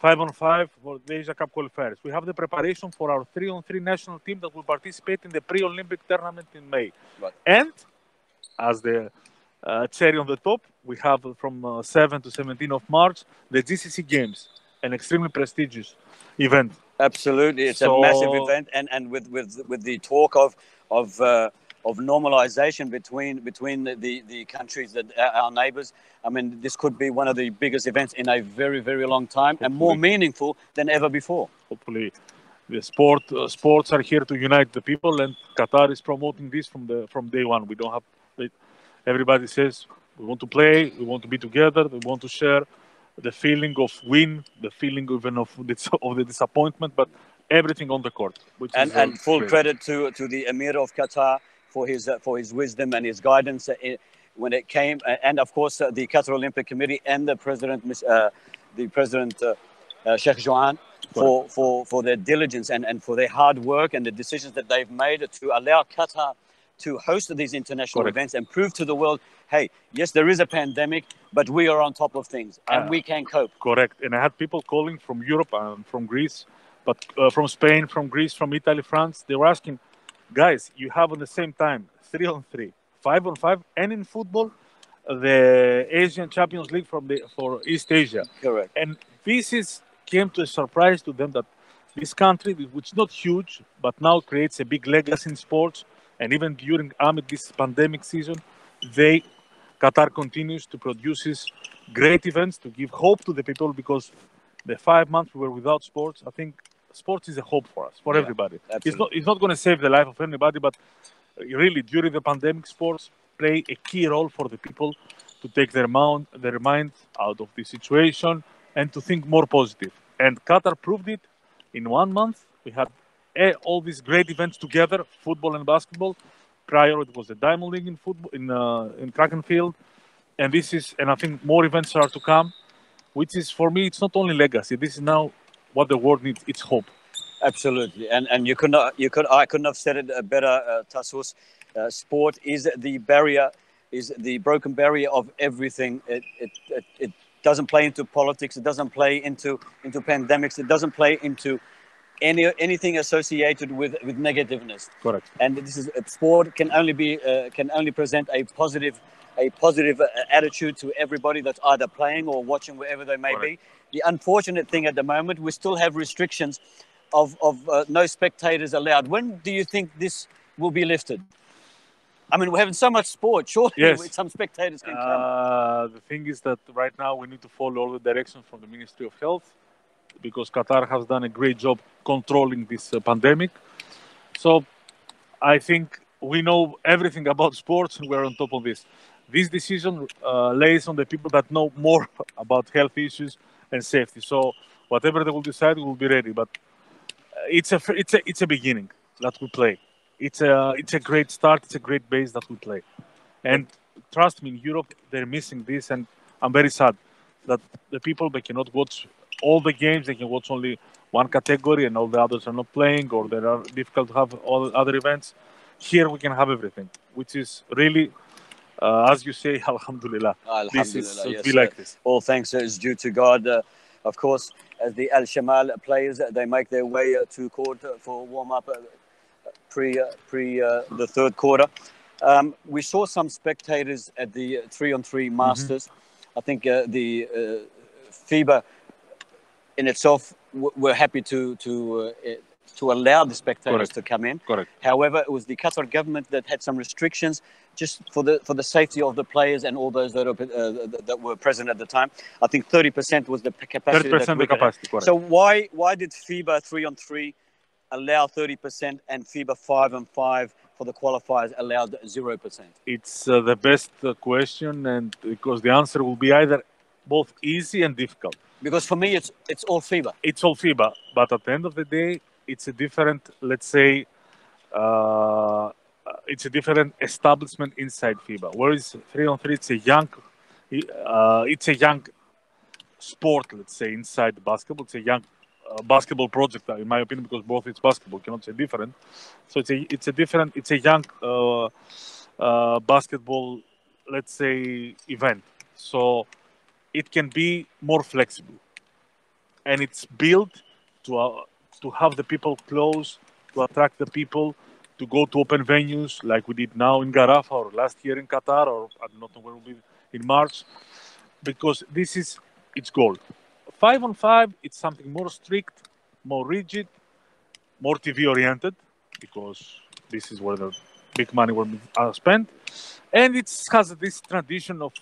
5-on-5 for the Asia Cup qualifiers. We have the preparation for our 3-on-3 national team that will participate in the pre-Olympic tournament in May. Right. And as the cherry on the top, we have from 7 to 17 of March, the GCC Games, an extremely prestigious event. Absolutely. It's a massive event. And with the talk of normalization between the countries that our neighbors. I mean, this could be one of the biggest events in a very, very long time. Hopefully. And more meaningful than ever before. Hopefully, the sports are here to unite the people, and Qatar is promoting this from day one. We don't have. Everybody says we want to play, we want to be together, we want to share the feeling of win, the feeling even of the disappointment, but everything on the court. And full credit to the Emir of Qatar for his wisdom and his guidance when it came, and of course the Qatar Olympic Committee and the president, Sheikh Johan, for their diligence and for their hard work and the decisions that they've made to allow Qatar to host these international events and prove to the world, hey, yes, there is a pandemic, but we are on top of things and we can cope. Correct. And I had people calling from Europe and from Greece, but from Spain, from Greece, from Italy, France. They were asking, guys, you have at the same time 3-on-3, 5-on-5, and in football, the Asian Champions League for East Asia. Correct. And this came to a surprise to them that this country, which is not huge, but now creates a big legacy in sports. And even during amid this pandemic season, Qatar continues to produce great events to give hope to the people, because the 5 months we were without sports, I think sports is a hope for us, for everybody. It's not going to save the life of anybody, but really during the pandemic, sports play a key role for the people to take their mind out of the situation and to think more positive. And Qatar proved it in 1 month. We had all these great events together, football and basketball. Prior, it was the Diamond League in football in track and field, and I think more events are to come. Which is, for me, it's not only legacy. This is now what the world needs. It's hope. Absolutely, and I couldn't have said it better, Tassos. Sport is the barrier, is the broken barrier of everything. It doesn't play into politics. It doesn't play into pandemics. It doesn't play into anything associated with negativeness. Correct. And sport can only present a positive attitude to everybody that's either playing or watching, wherever they may be. The unfortunate thing at the moment, we still have restrictions of no spectators allowed. When do you think this will be lifted? I mean, we're having so much sport. Surely Yes. some spectators can come. The thing is that right now we need to follow all the directions from the Ministry of Health, because Qatar has done a great job controlling this pandemic. So I think we know everything about sports and we're on top of this. This decision lays on the people that know more about health issues and safety. So whatever they will decide, we will be ready. But it's a beginning that we play. It's a great start. It's a great base that we play. And trust me, in Europe they're missing this, and I'm very sad that the people, they cannot watch all the games. They can watch only one category, and all the others are not playing, or they are difficult to have all other events. Here we can have everything, which is really, as you say, Alhamdulillah. This is Alhamdulillah, be like this. All thanks is due to God. Of course, as the Al Shamal players, they make their way to court for warm up pre the third quarter. We saw some spectators at the 3-on-3 Masters. I think the FIBA in itself were happy to allow the spectators to come in. Correct. However, it was the Qatar government that had some restrictions just for the safety of the players and all those that were present at the time. I think 30% was the capacity. 30% the capacity. Correct. So why did FIBA 3-on-3 allow 30% and FIBA 5-on-5 for the qualifiers allowed 0%? It's the best question, and because the answer will be either both easy and difficult. Because for me, it's all FIBA. It's all FIBA, but at the end of the day, it's a different, let's say, it's a different establishment inside FIBA. Whereas 3-on-3, it's a young sport, let's say, inside basketball. It's a young basketball project, in my opinion, because both it's basketball, cannot say different. So it's a young basketball, let's say, event. So it can be more flexible, and it's built to have the people close, to attract the people, to go to open venues like we did now in Garafa, or last year in Qatar, or I don't know where it will be in March, because this is its goal. 5-on-5, it's something more strict, more rigid, more TV oriented, because this is where the big money will be spent, and it has this tradition of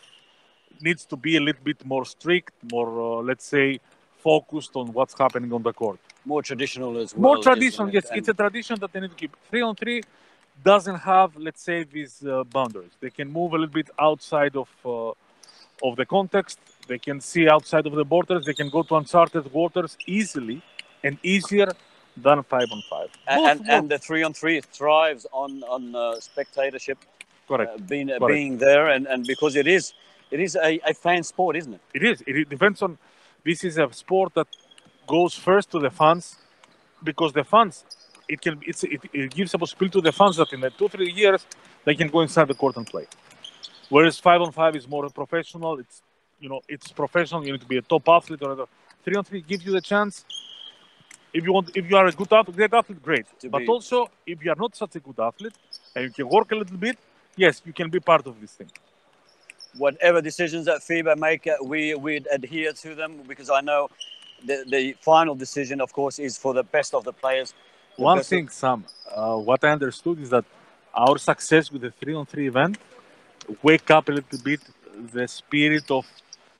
needs to be a little bit more strict, more let's say focused on what's happening on the court. More traditional as well. More traditional, yes. It's a tradition that they need to keep. 3-on-3 doesn't have, let's say, these boundaries. They can move a little bit outside of the context. They can see outside of the borders. They can go to uncharted waters easily and easier than 5-on-5. And the 3-on-3 thrives on spectatorship. Correct. Being there, and because it is a fan sport, isn't it? It is. It depends on. This is a sport that goes first to the fans, because the fans, it gives a possibility to the fans that in the 2-3 years they can go inside the court and play. Whereas 5-on-5 is more professional. It's professional. You need to be a top athlete. Or 3-on-3 gives you the chance. If you are a good athlete, great athlete, great. But also, if you are not such a good athlete and you can work a little bit, yes, you can be part of this thing. Whatever decisions that FIBA make, we'd adhere to them, because I know the final decision, of course, is for the best of the players. One thing, Sam, what I understood is that our success with the 3-on-3 event wake up a little bit the spirit of,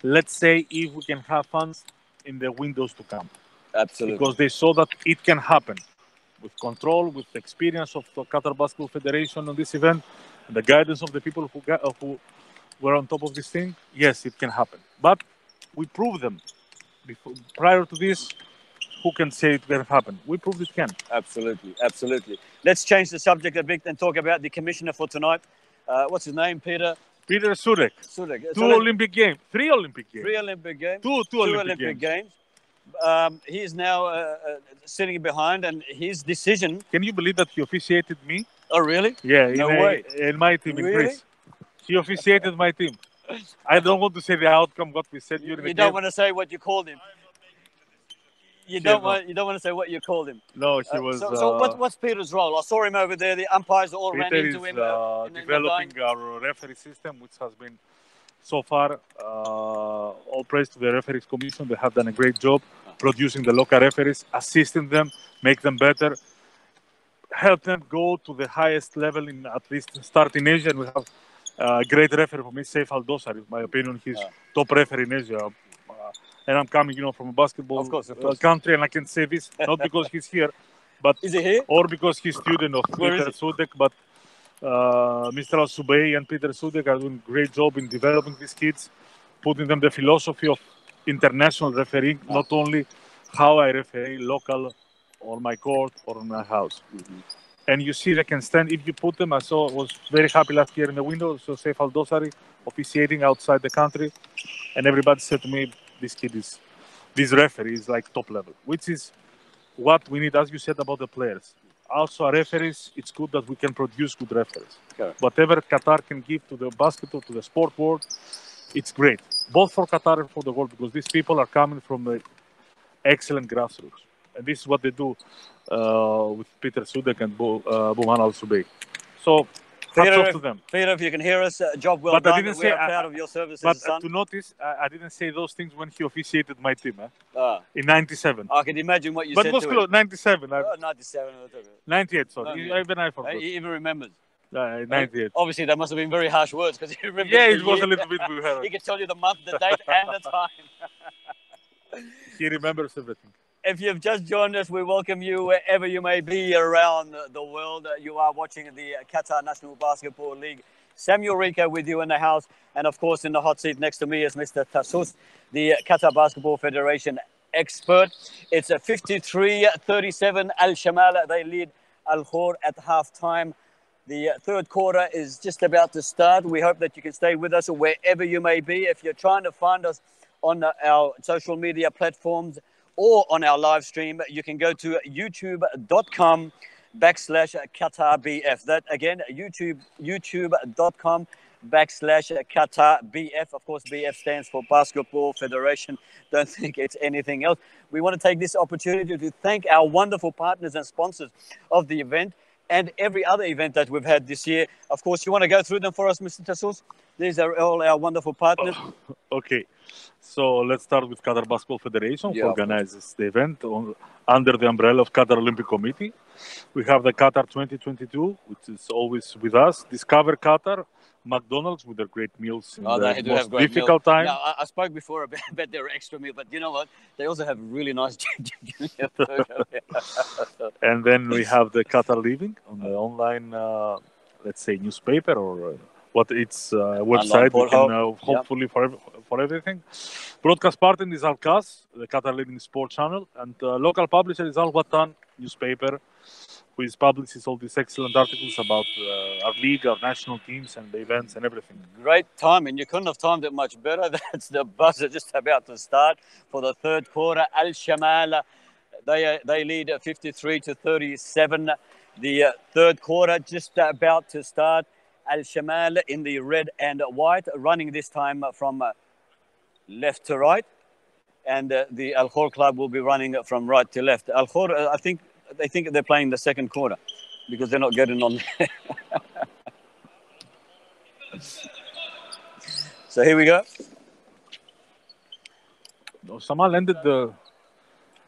let's say, if we can have fans in the windows to come. Absolutely. Because they saw that it can happen with control, with the experience of the Qatar Basketball Federation on this event, and the guidance of the people who were on top of this thing. Yes, it can happen. But we proved them. Prior to this, who can say it can happen? We proved it can. Absolutely, absolutely. Let's change the subject a bit and talk about the commissioner for tonight. What's his name, Peter? Peter Surek. Three Olympic games. Two Olympic games. He is now sitting behind, and his decision... Can you believe that he officiated me? Oh, really? Yeah, no way. In my team really? in Greece. He officiated my team. I don't want to say the outcome, what we said during the game. You don't want to say what you called him. You don't want to say what you called him. No, he was. So what's Peter's role? I saw him over there. The umpires all ran into him. Developing our referee system, which has been so far all praise to the referees commission. They have done a great job producing the local referees, assisting them, make them better, help them go to the highest level in at least start in Asia. And we have a great referee for me, Saif Al-Dosari. In my opinion, he's top referee in Asia. And I'm coming, from a basketball country, and I can say this not because he's here, but Is he here? or because he's student of Where Peter is Sudek, but Mr. Al-Subay and Peter Sudek are doing a great job in developing these kids, putting them the philosophy of international refereeing, not only how I referee local on my court or in my house. And you see they can stand if you put them. I was very happy last year in the window. So Saif Al-Dosari officiating outside the country, and everybody said to me, this referee is like top level, which is what we need, as you said about the players. Also, referees, it's good that we can produce good referees. Okay. Whatever Qatar can give to the basketball, to the sport world, it's great, both for Qatar and for the world, because these people are coming from the excellent grassroots. And this is what they do with Peter Sudek and Bouman Al-Subay. So, hats off to them. Peter, if you can hear us, job well done. We are proud of your services, but son. To notice, I didn't say those things when he officiated my team in 97. I can imagine what you but said was to close, him. 97. 97. 98, sorry. Even I forgot. He even remembers. 98. Obviously, that must have been very harsh words, because he remembers. Yeah, it was a little bit weird. He can tell you the month, the date, and the time. He remembers everything. If you've just joined us, we welcome you wherever you may be around the world. You are watching the Qatar National Basketball League. Samuel Rico with you in the house. And of course, in the hot seat next to me is Mr. Tassus, the Qatar Basketball Federation expert. It's a 53-37 Al-Shamal. They lead Al-Khor at halftime. The third quarter is just about to start. We hope that you can stay with us wherever you may be. If you're trying to find us on our social media platforms, or on our live stream, you can go to youtube.com/QatarBF. That again, youtube.com/QatarBF. Of course, BF stands for Basketball Federation. Don't think it's anything else. We want to take this opportunity to thank our wonderful partners and sponsors of the event and every other event that we've had this year. Of course, you want to go through them for us, Mr. Tassus? These are all our wonderful partners. Okay. So let's start with Qatar Basketball Federation, who organizes the event under the umbrella of Qatar Olympic Committee. We have the Qatar 2022, which is always with us. Discover Qatar, McDonald's with their great meals in the most difficult time. Now, I spoke before about their extra meal, but you know what? They also have really nice junior food. And then we have the Qatar Living on the online, let's say, newspaper or what its website, we can hopefully for everything. Broadcast partner is Al-Qas, the Qatar Living Sport channel, and local publisher is Al Watan newspaper, who publishes all these excellent articles about our league, our national teams, and the events and everything. Great timing. You couldn't have timed it much better. That's the buzzer just about to start for the third quarter. Al-Shamal, they lead 53-37. The third quarter just about to start. Al-Shamal in the red and white, running this time from left to right. And the Al-Khor club will be running from right to left. Al-Khor, I think they think they're playing the second quarter because they're not getting on there. So here we go. Shamal ended the...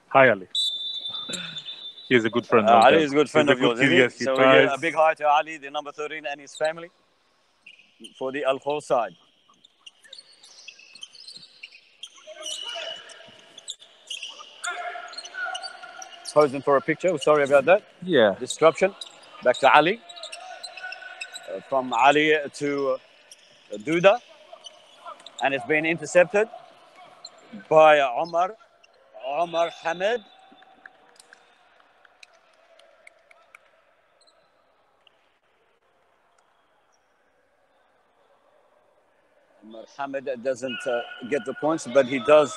Hi, Ali. He is a good friend. Ali is a good friend of yours, isn't he? Yes, so a big hi to Ali, the number 13, and his family for the Al-Khor side. Posing for a picture. Sorry about that. Yeah. Disruption. Back to Ali. From Ali to Duda. And it's been intercepted by Omar Hamed. Hamed doesn't get the points, but he does.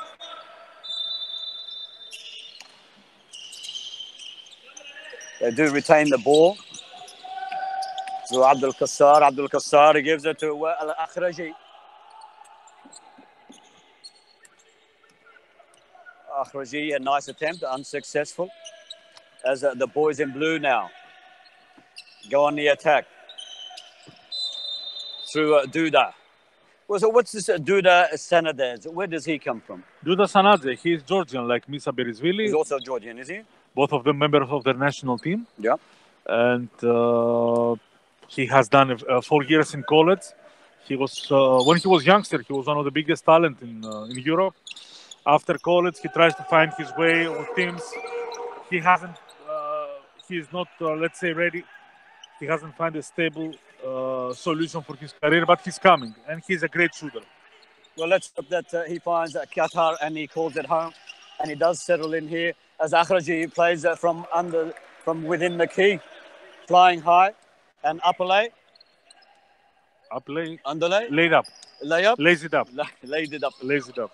They do retain the ball. So Abdul Qassar gives it to Al-Akhraji. Akhraji, a nice attempt, unsuccessful. As the boys in blue now go on the attack. Through Duda. So what's this Duda Sanadez? Where does he come from? Duda Sanadze, he is Georgian, like Misa Berizvili. He's also Georgian, is he? Both of them members of their national team. Yeah. and he has done 4 years in college. He was when he was youngster, he was one of the biggest talent in Europe. After college, he tries to find his way with teams. He hasn't. He is not, let's say, ready. He hasn't found a stable solution for his career, but he's coming, and he's a great shooter. Well, let's hope that he finds Qatar and he calls it home, and he does settle in here as Akhraji plays from within the key, flying high, and upper lay. Up lay. Underlay. Laid up. Lay up. Lays it up. Laid it up. Lays it up.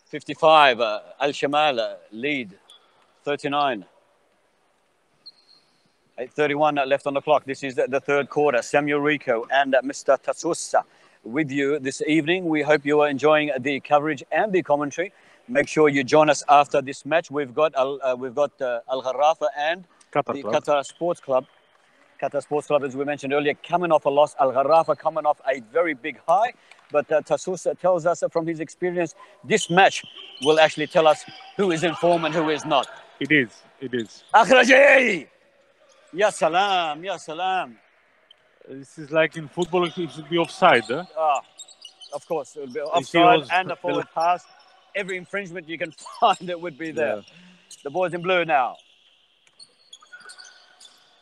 55. Al-Shamal lead. 39. 8:31 left on the clock. This is the third quarter. Samuel Rico and Mr. Tassousa with you this evening. We hope you are enjoying the coverage and the commentary. Make sure you join us after this match. We've got Al Gharafa and the Qatar Sports Club. Qatar Sports Club, as we mentioned earlier, coming off a loss. Al Gharafa coming off a very big high. But Tassousa tells us from his experience, this match will actually tell us who is in form and who is not. It is. It is. Akhraji! Ya salam, ya salam. This is like in football, it should be offside. Of course, it would be offside and a forward pass. Every infringement you can find, it would be there. Yeah. The boys in blue now.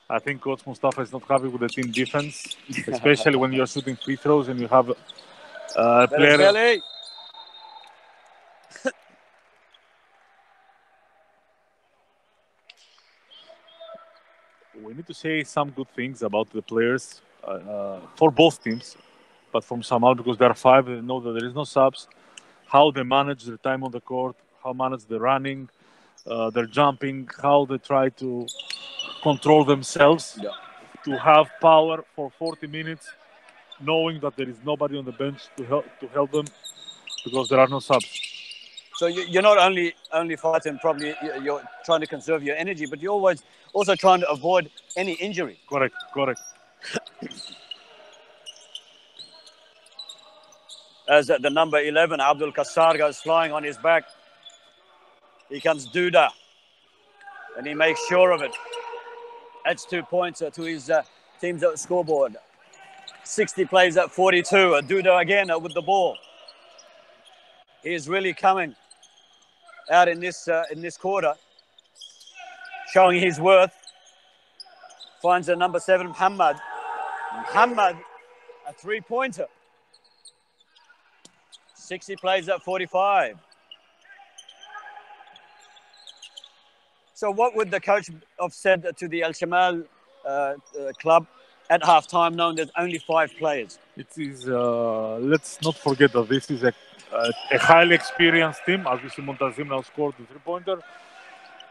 I think Coach Mustafa is not happy with the team defense, especially when you're shooting free throws and you have a player. We need to say some good things about the players for both teams, but from Shamal, because there are 5, they know that there is no subs, how they manage their time on the court, how manage the running, their jumping, how they try to control themselves, to have power for 40 minutes, knowing that there is nobody on the bench to help them because there are no subs. So you're not only fighting, probably you're trying to conserve your energy, but you're always also trying to avoid any injury. Correct. As the number 11, Abdul Kassar, goes flying on his back. Here comes Duda, and he makes sure of it. Adds 2 points to his team's scoreboard. 60 plays at 42. Duda again with the ball. He is really coming out in this quarter, showing his worth. Finds the number 7, Muhammad. Muhammad, a 3-pointer. 60 plays at 45. So what would the coach have said to the Al-Shamal club at halftime, knowing there's only 5 players? It is, let's not forget that this is a highly experienced team. As we see, Montazim now scored the 3-pointer.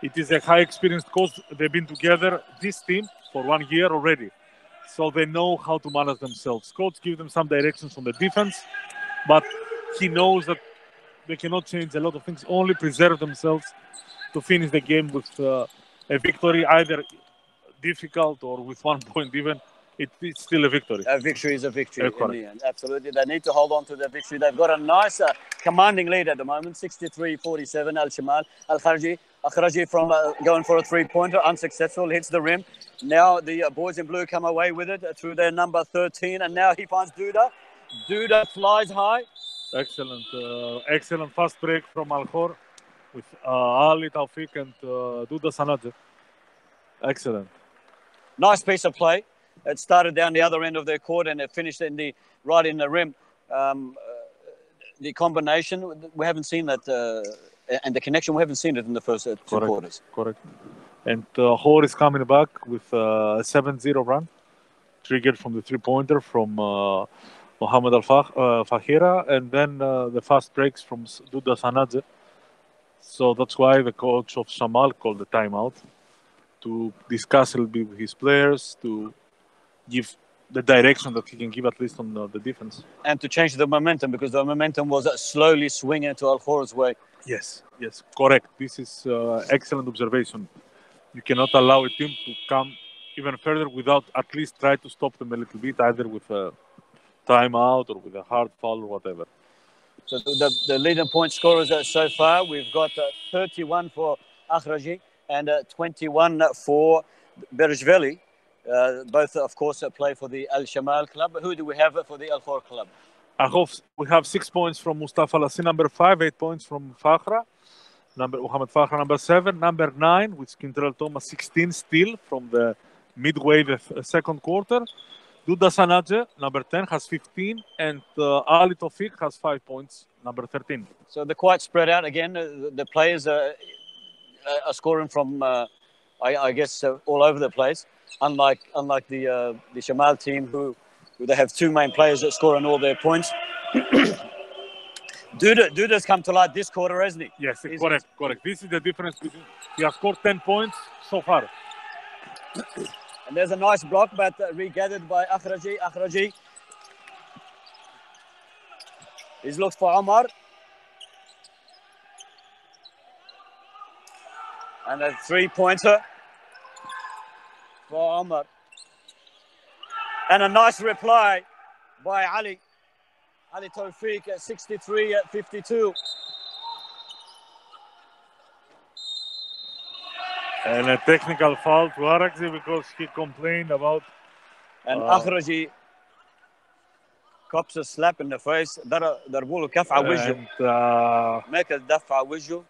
It is a high experienced coach. They've been together, this team, for 1 year already. So they know how to manage themselves. Coach gives them some directions on the defense, but he knows that they cannot change a lot of things, only preserve themselves to finish the game with a victory, either difficult or with 1 point even. It's still a victory. A victory is a victory in the end. Absolutely. They need to hold on to their victory. They've got a nice commanding lead at the moment, 63-47, Al-Shamal. Akhraji from going for a 3-pointer, unsuccessful, hits the rim. Now the boys in blue come away with it through their number 13, and now he finds Duda. Duda flies high. Excellent fast break from Khor with Ali Tawfiq and Duda Sanadze. Excellent. Nice piece of play. It started down the other end of their court and it finished right in the rim. The combination, we haven't seen that, and the connection, we haven't seen it in the first 2 quarters. Correct. And Khor is coming back with a 7-0 run, triggered from the 3-pointer from Mohammed Al-Fahira, and then the fast breaks from Duda Sanadze. So that's why the coach of Shamal called the timeout, to discuss a little bit with his players, to give the direction that he can give at least on the defense. And to change the momentum, because the momentum was slowly swinging to Al-Khor's way. Yes, correct. This is excellent observation. You cannot allow a team to come even further without at least try to stop them a little bit, either with a timeout or with a hard foul or whatever. So the leading point scorers so far, we've got 31 for Akhraji and 21 for Berjveli. Both, of course, play for the Al Shamal club. Who do we have for the Al Khor club? We have 6 points from Mustafa Lassi, number 5, 8 points from Fakhra, Muhammad Fakhra, number 7, number 9, with Quintrell Thomas, 16 still from the midway the second quarter. Duda Sanaje, number 10, has 15, and Ali Tawfiq has 5 points, number 13. So they're quite spread out again. The players are scoring from, I guess, all over the place. Unlike the Shamal team, who they have 2 main players that score on all their points. Duda's come to light this quarter, hasn't he? Yes, correct. This is the difference between. He has scored 10 points so far. And there's a nice block, but regathered by Akhraji. He's looked for Omar. And a 3-pointer for Omar. And a nice reply by Ali Tawfiq at 63-52. And a technical foul to Arakzi because he complained about. And Akhraji cops a slap in the face. ضربوا له كف على وجهه. ماكل دف على وجهه.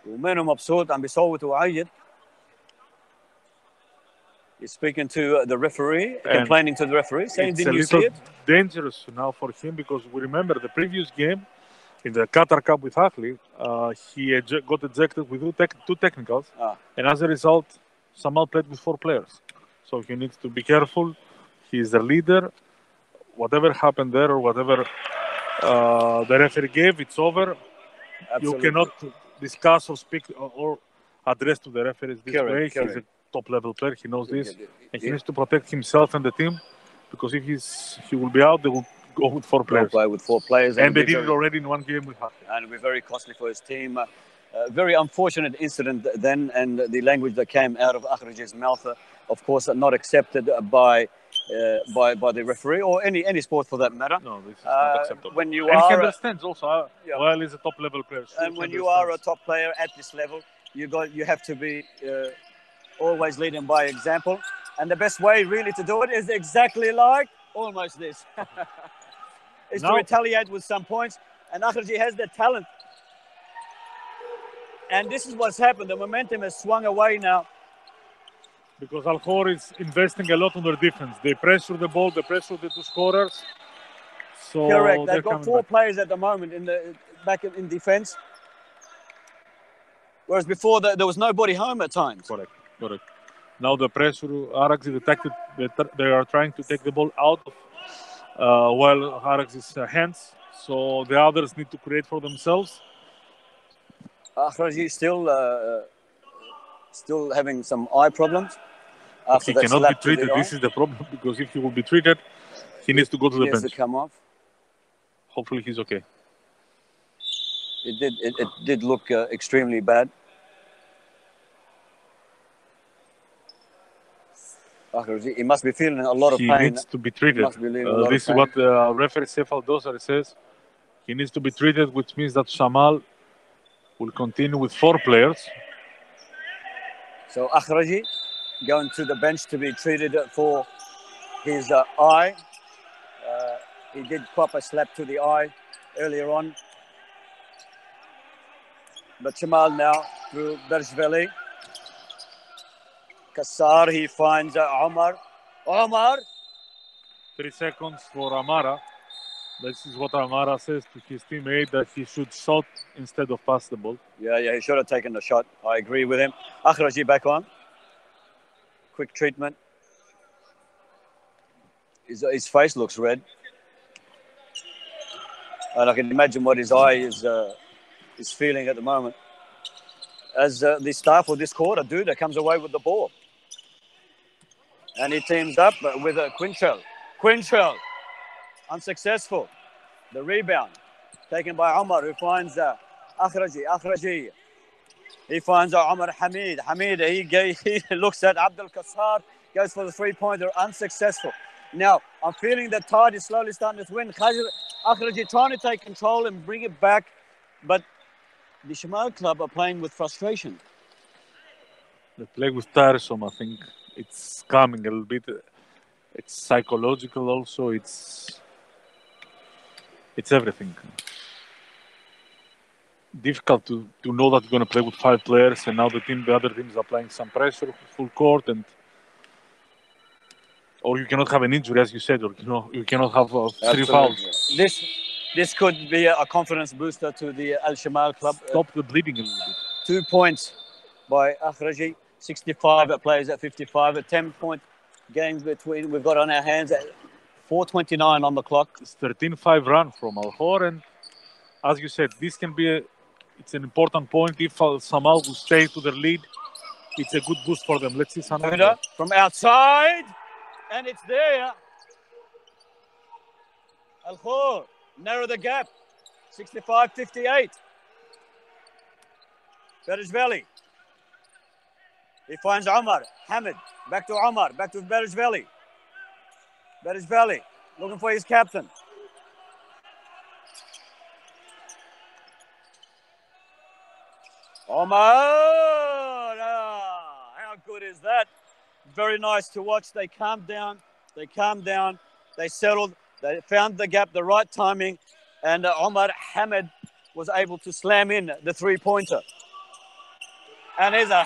ومنه مبسوط عم بيصوت وعيط. He's speaking to the referee, complaining to the referee, saying, "Didn't you see it?" It's a little dangerous now for him because we remember the previous game in the Qatar Cup with Ahli, he got ejected with 2 technicals, and as a result, Shamal played with 4 players. So he needs to be careful. He is the leader. Whatever happened there or whatever the referee gave, it's over. Absolutely. You cannot discuss or speak or address to the referees this way. He's a top-level player. He knows this, and he needs to protect himself and the team because if he will be out, they will go with 4 players. Play with 4 players, and they did it already in 1 game with Hafi. And it'll be very costly for his team. Very unfortunate incident then, and the language that came out of Akhraji's mouth, of course, not accepted by the referee or any sport for that matter. No, this is not acceptable. When you and are, he understands also. Well, he's a top-level player. And when you are a top player at this level, you have to be always leading by example. And the best way really to do it is exactly like almost this. Is to retaliate with some points. And Akhraji has the talent. And this is what's happened. The momentum has swung away now. Because Al Khor is investing a lot on their defense. They pressure the ball, they pressure the 2 scorers. So correct. They've got 4 players at the moment back in defense. Whereas before there was nobody home at times. Correct. Now the pressure, Arakzi detected, they are trying to take the ball out of while Arakzi's hands. So the others need to create for themselves. Akhraji still having some eye problems. He cannot be treated. This is the problem because if he will be treated, he needs to go to the bench. He needs to come off. Hopefully he's okay. It did look extremely bad. He must be feeling a lot of pain. He needs to be treated. This is what referee Sefal Dosari says. He needs to be treated, which means that Shamal will continue with 4 players. So Akhraji going to the bench to be treated for his eye. He did cop a slap to the eye earlier on. But Shamal now through Berjveli. Kassar, he finds Omar. 3 seconds for Amara. This is what Amara says to his teammate, that he should shot instead of pass the ball. Yeah, he should have taken the shot. I agree with him. Akhraji back on. Quick treatment. His face looks red. And I can imagine what his eye is feeling at the moment. As the star for this quarter, Duda comes away with the ball. And he teams up with Quintrell. Unsuccessful. The rebound taken by Omar, who finds Akhraji. He finds Omar Hamid. He looks at Abdul Kassar, goes for the 3-pointer, unsuccessful. Now, I'm feeling the tide is slowly starting to win. Akhraji trying to take control and bring it back, but the Shamal club are playing with frustration. They play with tiresome. I think it's coming a little bit. It's psychological also. It's everything. Difficult to know that you're going to play with 5 players, and now the other teams are applying some pressure, full court, and or you cannot have an injury, as you said, or you cannot have 3 fouls. This could be a confidence booster to the Al Shamal club. Stop the bleeding a little bit. 2 points by Akhraji. 65 players at 55. A 10-point game between we've got on our hands at 4:29 on the clock. It's 13-5 run from Al Khor, and as you said, this can be it's an important point. If Al Shamal will stay to their lead, it's a good boost for them. Let's see Sanadza from outside, and it's there. Al Khor narrow the gap, 65-58. Berejveli. He finds Omar. Hamid. Back to Omar. Back to Berejveli. Berejveli looking for his captain. Omar! How good is that? Very nice to watch. They calmed down. They settled. They found the gap, the right timing. And Omar Hamid was able to slam in the 3-pointer. And here's a...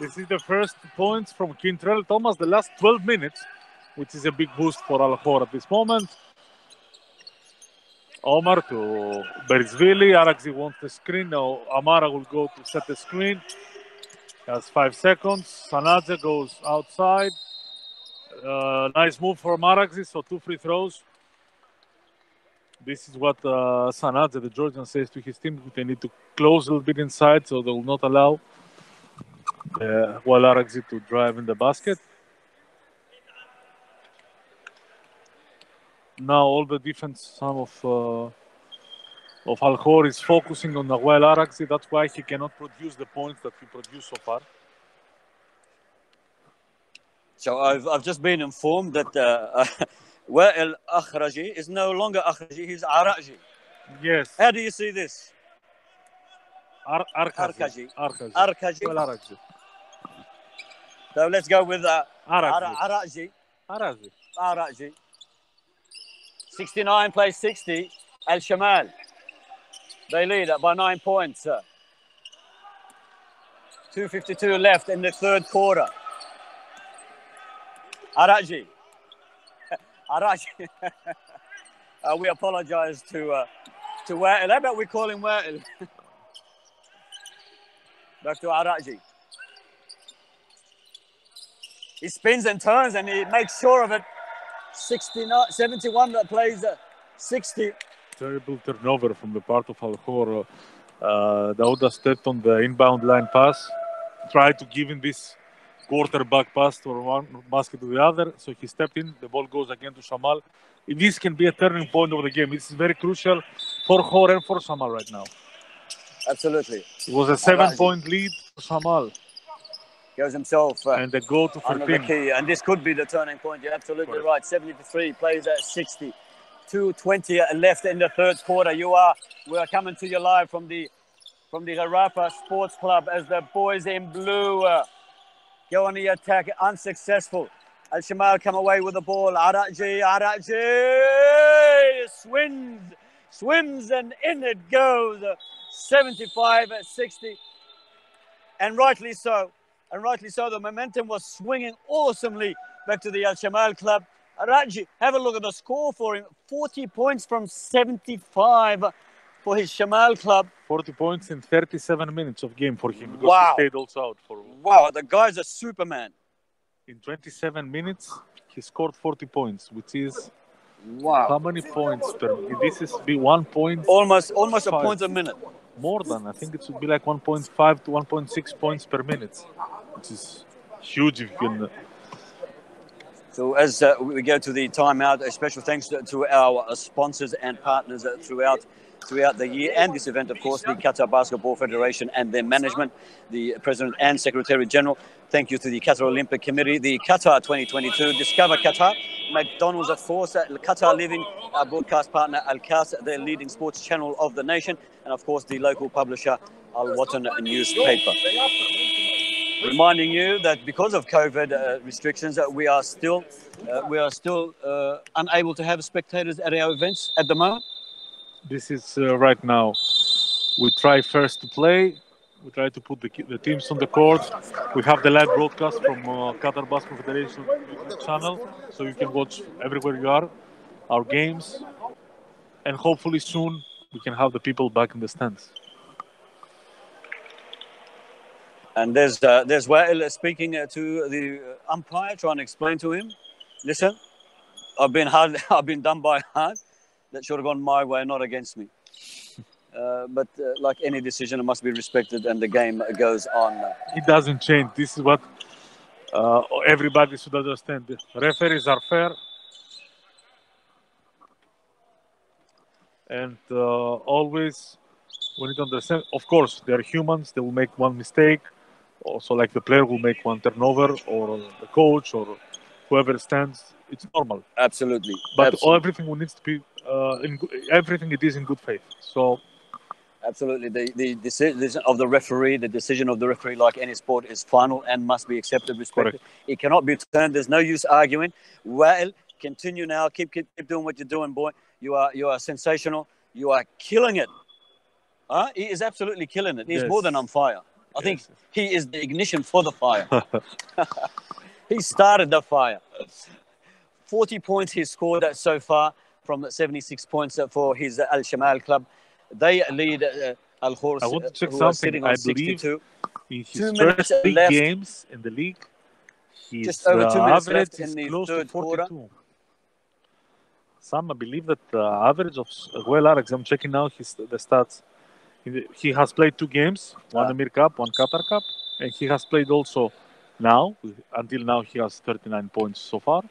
This is the first points from Quintrell Thomas, the last 12 minutes, which is a big boost for Al Khor at this moment. Omar to Berejveli. Aragzi wants the screen. Now Amara will go to set the screen. He has 5 seconds. Sanadze goes outside. Nice move for Aragzi, so 2 free throws. This is what Sanadze, the Georgian, says to his team. They need to close a little bit inside, so they will not allow Aragzi to drive in the basket. Now all the defense of Al Khor is focusing on Nawal Aragzi. That's why he cannot produce the points that he produced so far. So I've just been informed that Wa'il Akhraji is no longer Akhraji, he's Araji. Yes. How do you see this? Arkaji. Arkaji. So let's go with Araji. Araji. 69 plays 60. Al Shamal. They lead by 9 points. 2:52 left in the third quarter. Araji. We apologize to Wa'il. How about we call him Wa'il? Back to Araji. He spins and turns and he makes sure of it. 71 that plays 60. Terrible turnover from the part of Al Khor. Dauda stepped on the inbound line pass, tried to give him this quarterback pass from one basket to the other, so he stepped in. The ball goes again to Shamal. This can be a turning point of the game. This is very crucial for Khor and for Shamal right now. Absolutely. It was a 7-point lead for Shamal. Goes himself and they go to 13. The key. And this could be the turning point. You're absolutely right. 73 plays at 60. 2:20 left in the third quarter. We are coming to you live from the Harafa Sports Club as the boys in blue go on the attack, unsuccessful. Al Shamal come away with the ball. Araji swims and in it goes. 75-60, and rightly so. The momentum was swinging awesomely back to the Al Shamal club. Araji, have a look at the score for him. 40 points from 75 for his Shamal club. 40 points in 37 minutes of game for him because he stayed also out for. Wow, the guy's a superman. In 27 minutes, he scored 40 points, which is how many points per? This is 1 point. Almost a point a minute. More than, I think it should be like 1.5 to 1.6 points per minute, which is huge if you can. So as we go to the timeout, a special thanks to our sponsors and partners throughout throughout the year, and this event, of course, the Qatar Basketball Federation and their management, the President and Secretary General. Thank you to the Qatar Olympic Committee, the Qatar 2022, Discover Qatar, McDonald's, of course, Qatar Living, our broadcast partner Al-Kas, the leading sports channel of the nation, and of course the local publisher Al-Watan newspaper. Reminding you that because of COVID restrictions, we are still unable to have spectators at our events at the moment. This is right now. We try first to play. We try to put the teams on the court. We have the live broadcast from Qatar Basketball Federation YouTube channel, so you can watch everywhere you are our games, and hopefully soon we can have the people back in the stands. And there's Wael speaking to the umpire, trying to explain to him, listen, I've been done by hard. That should have gone my way, not against me. But like any decision, it must be respected, and the game goes on. It doesn't change. This is what everybody should understand. The referees are fair, and always we need to understand. Of course, they are humans. They will make one mistake. Also, like the player will make one turnover, or the coach, or whoever stands. It's normal. Absolutely. But Absolutely. everything needs to be everything it is in good faith. So. Absolutely. The decision of the referee, like any sport, is final and must be accepted, respected. Correct. It cannot be turned. There's no use arguing. Well, continue now. Keep doing what you're doing, boy. You are sensational. You are killing it. He is absolutely killing it. He's more than on fire. I think he is the ignition for the fire. He started the fire. 40 points he's scored so far from 76 points for his Al-Shamal club. They lead Khor, I want to check who are something. sitting on I 62. believe in his first 3 games in the league, his just over 2 minutes average left is in the close to third 42. quarter. Some, I believe that the average of Alex, I'm checking now the stats. He has played 2 games, one Emir Cup, one Qatar Cup, and he has played also now. Until now, he has 39 points so far.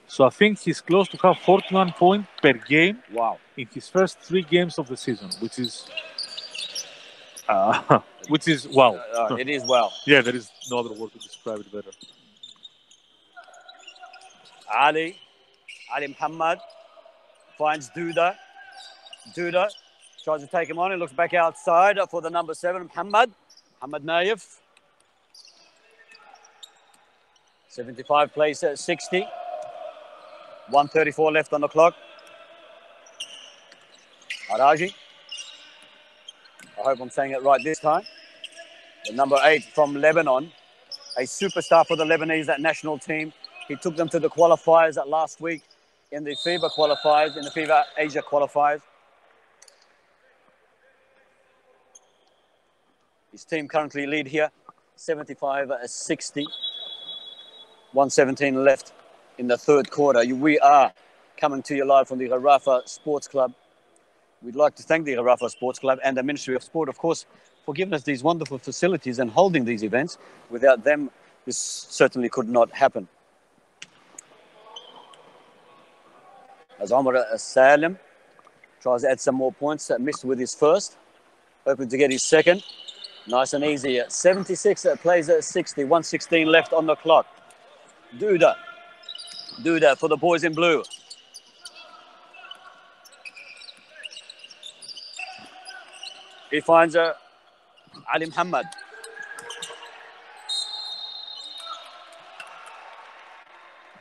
So I think he's close to have 41 points per game. Wow! In his first 3 games of the season, which is wow. It is wow. Yeah, there is no other word to describe it better. Ali Muhammad finds Duda. Duda tries to take him on. He looks back outside for the number 7, Muhammad Naif. 75 plays at 60. 1:34 left on the clock. Araji. I hope I'm saying it right this time. The number 8 from Lebanon, a superstar for the Lebanese national team. He took them to the qualifiers last week in the FIBA qualifiers, in the FIBA Asia qualifiers. His team currently lead here, 75-60. 1:17 left in the third quarter. We are coming to you live from the Gharafa Sports Club. We'd like to thank the Gharafa Sports Club and the Ministry of Sport, of course, for giving us these wonderful facilities and holding these events. Without them, this certainly could not happen. As Omar Salim tries to add some more points, missed with his first, hoping to get his second. Nice and easy. 76 plays at 60, 1:16 left on the clock. Duda for the boys in blue. He finds Ali Muhammad.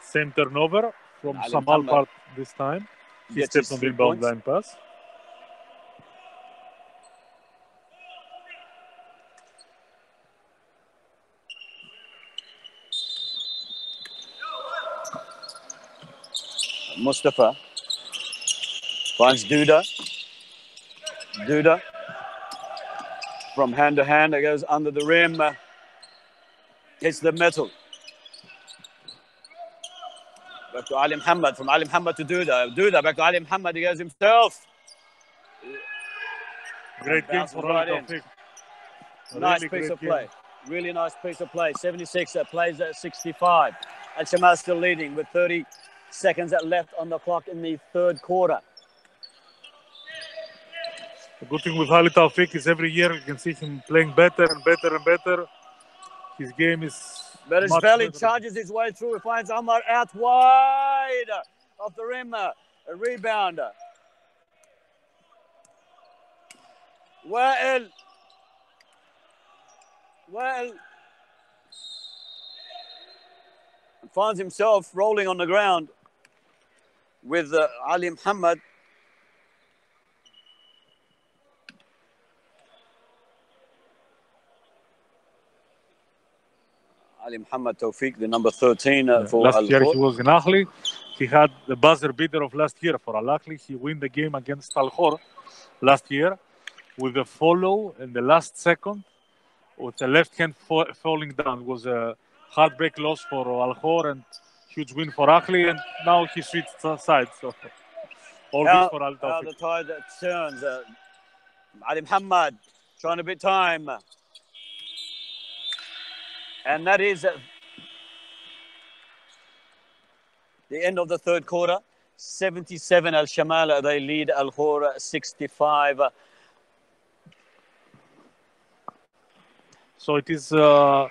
Same turnover from Ali Shamal Muhammad part this time. He stepped on the inbound line pass. Mustafa finds Duda. Duda from hand to hand. It goes under the rim. Hits the metal. Back to Ali Muhammad. From Ali Muhammad to Duda. Duda back to Ali Muhammad. He goes himself. Great game for Ali. Nice piece of play. Really nice piece of play. 76 plays at 65. And Shamal still leading with 30 seconds left on the clock in the third quarter. The good thing with Ali Tawfiq is every year you can see him playing better and better and better. His game is much Valley better. charges his way through. He finds Omar out wide off the rim. A rebound. Wael finds himself rolling on the ground with Ali Muhammad. Ali Muhammad Tawfiq, the number 13 for last year Khor. he was in Ahli. He had the buzzer beater of last year for Al Ahly. He won the game against Al Khor last year with a follow in the last second with the left hand falling down. It was a heartbreak loss for Al Khor and huge win for Ahly. And now he switched sides. So all good for Al Tawfiq. The tide turns. Ali Muhammad trying to beat time. And that is the end of the third quarter. 77 Al Shamal, they lead Al Khor 65. So it is for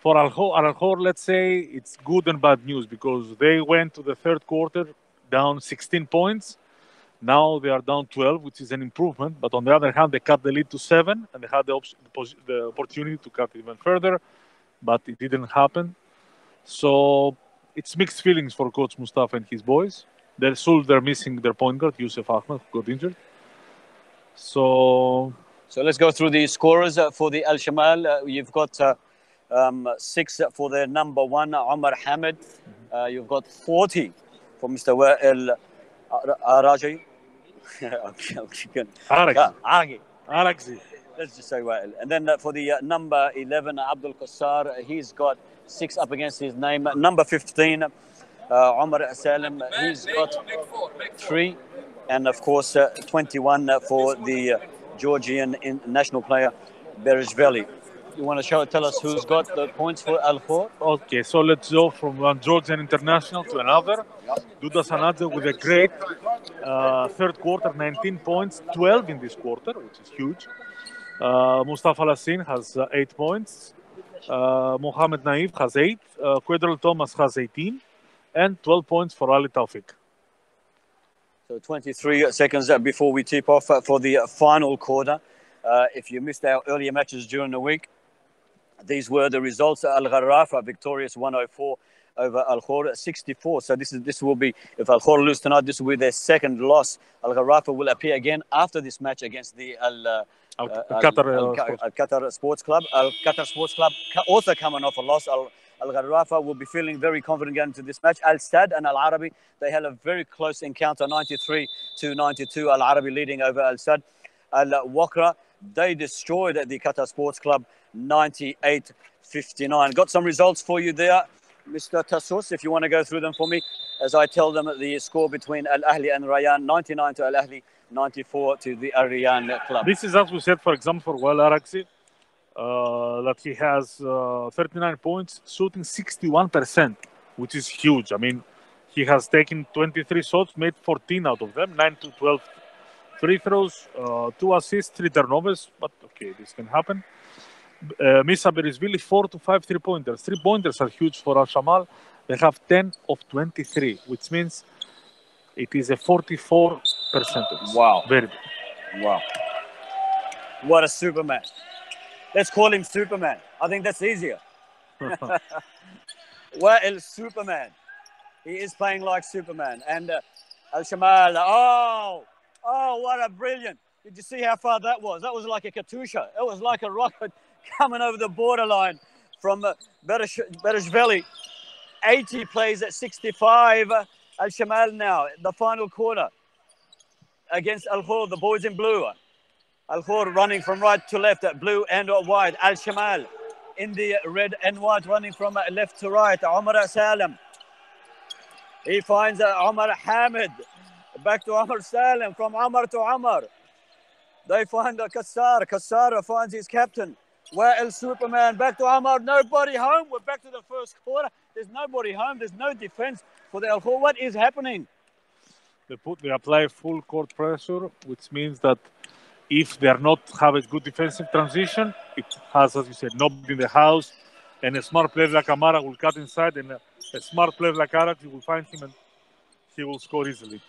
Al Khor, let's say it's good and bad news because they went to the third quarter down 16 points. Now they are down 12, which is an improvement. But on the other hand, they cut the lead to 7 and they had the opportunity to cut even further. But it didn't happen. So it's mixed feelings for Coach Mustafa and his boys. They're missing their point guard, Yusuf Ahmed, who got injured. So let's go through the scorers for the Al Shamal. You've got 6 for their number 1, Omar Hamid. You've got 40 for Mr. Wael Araji. Araji. Let's just say Wael. And then for the number 11, Abdul Qassar, he's got 6 up against his name. Number 15, Omar Salim, he's got 3. And of course, 21 for the Georgian national player, Bereshvili. You want to tell us who's got the points for Al Khor? Okay, so let's go from one Georgian international to another. Duda Sanadze with a great third quarter, 19 points, 12 in this quarter, which is huge. Mustafa Lassin has 8 points. Mohamed Naif has 8. Quadril Thomas has 18. And 12 points for Ali Tawfiq. So 23 seconds before we tip off for the final quarter. If you missed our earlier matches during the week, these were the results. Al Gharafa victorious 104 over Al Khor 64. So this will be, if Al Khor lose tonight, this will be their second loss. Al Gharafa will appear again after this match against the Al Qatar Sports Club. Al Qatar Sports Club also coming off a loss. Al Gharafa will be feeling very confident going into this match. Al Sad and Al Arabi, they had a very close encounter, 93-92. Al Arabi leading over Al Sad. Al Wakra, they destroyed the Qatar Sports Club, 98-59. Got some results for you there, Mr. Tassos, if you want to go through them for me, as I tell them the score between Al Ahly and Rayyan, 99 to Al Ahly, 94 to the Al Rayyan club. This is, as we said, for example, for Wael Araksi, that he has 39 points, shooting 61%, which is huge. I mean, he has taken 23 shots, made 14 out of them, 9 to 12 free throws, 2 assists, 3 turnovers, but okay, this can happen. Misa Bereshvili, 4 to 5 3-pointers. 3-pointers are huge for Al Shamal. They have 10 of 23, which means it is a 44%. Wow. Very good. Wow. What a Superman. Let's call him Superman. I think that's easier. Wael Superman. He is playing like Superman. And Al Shamal, oh, what a brilliant. Did you see how far that was? That was like a Katusha. It was like a rocket coming over the borderline from Bereshvili. 80 plays at 65. Al Shamal now, the final quarter against Al Khor, the boys in blue. Al Khor running from right to left, blue and white. Al Shamal in the red and white, running from left to right. Omar Salim. He finds Omar Hamid. Back to Omar Salim, from Omar to Omar. They find Qassar. Qassar finds his captain. Wael Superman, back to Omar. Nobody home. We're back to the first quarter. There's nobody home. There's no defense for the Al Khor. What is happening? They apply full court pressure, which means that if they are not have a good defensive transition, it has, as you said, nobody in the house, and a smart player like Amara will cut inside, and a smart player like Arak, you will find him and he will score easily.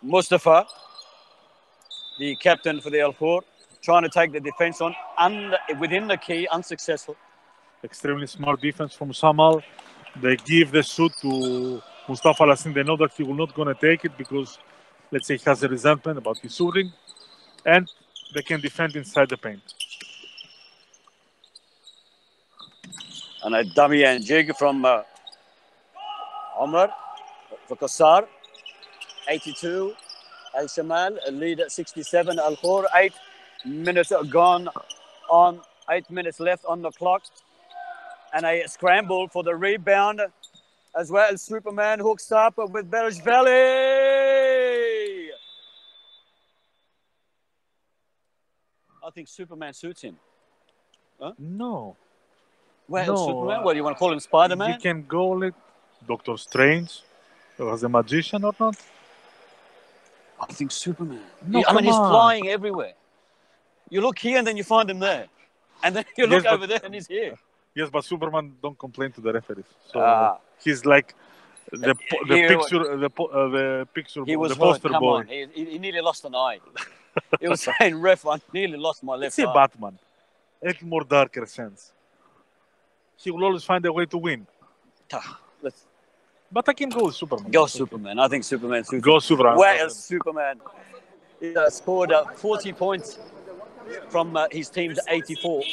Mustafa, the captain for the Khor, trying to take the defense on within the key, unsuccessful. Extremely smart defense from Shamal. They give the shoot to Mustafa Lassin. They know that he will not going to take it because, let's say, he has a resentment about his shooting, and they can defend inside the paint. And a dummy and jig from Omar for Qassar. 82. Shamal lead at 67. Khor, 8 minutes gone on, 8 minutes left on the clock. And a scramble for the rebound as well. Superman hooks up with Bereshvili. I think Superman suits him. Huh? No. Well, no, Superman? What, do you want to call him Spider-Man? You can go like Doctor Strange or as a magician or not. I think Superman. No, I mean, he's flying everywhere. You look here and then you find him there. And then you look over there and he's here. Yes, but Superman don't complain to the referees. So he's like the picture. He was the poster Come boy. on, he nearly lost an eye. He was saying, "Ref, I nearly lost my left eye." It's a Batman, a little more darker sense. He will always find a way to win. But I can go with Superman. Go Superman. I think Superman suits. Go Superman. Where is Superman? He scored 40 points from his team's 84.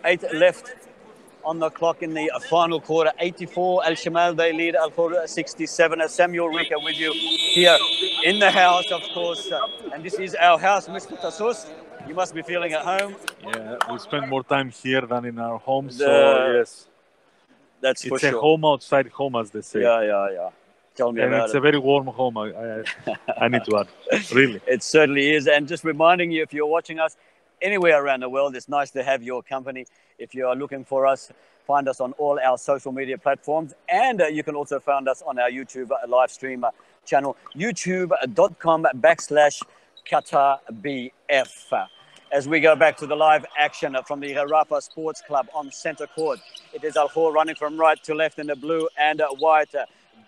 8 left on the clock in the final quarter. 84. Shamal, they lead Khor 67. Samuel Rika with you here in the house, of course. And this is our house, Mr. Tassos. You must be feeling at home. Yeah, we spend more time here than in our homes. So, yes. That's for sure. It's a home outside home, as they say. Yeah. Tell me about it. And it's a very warm home, I need to add. Really. It certainly is. And just reminding you, if you're watching us anywhere around the world, it's nice to have your company. If you are looking for us, find us on all our social media platforms. And you can also find us on our YouTube live stream channel, youtube.com/QatarBF. As we go back to the live action from the Rafa Sports Club on center court. It is Khor running from right to left in the blue and white.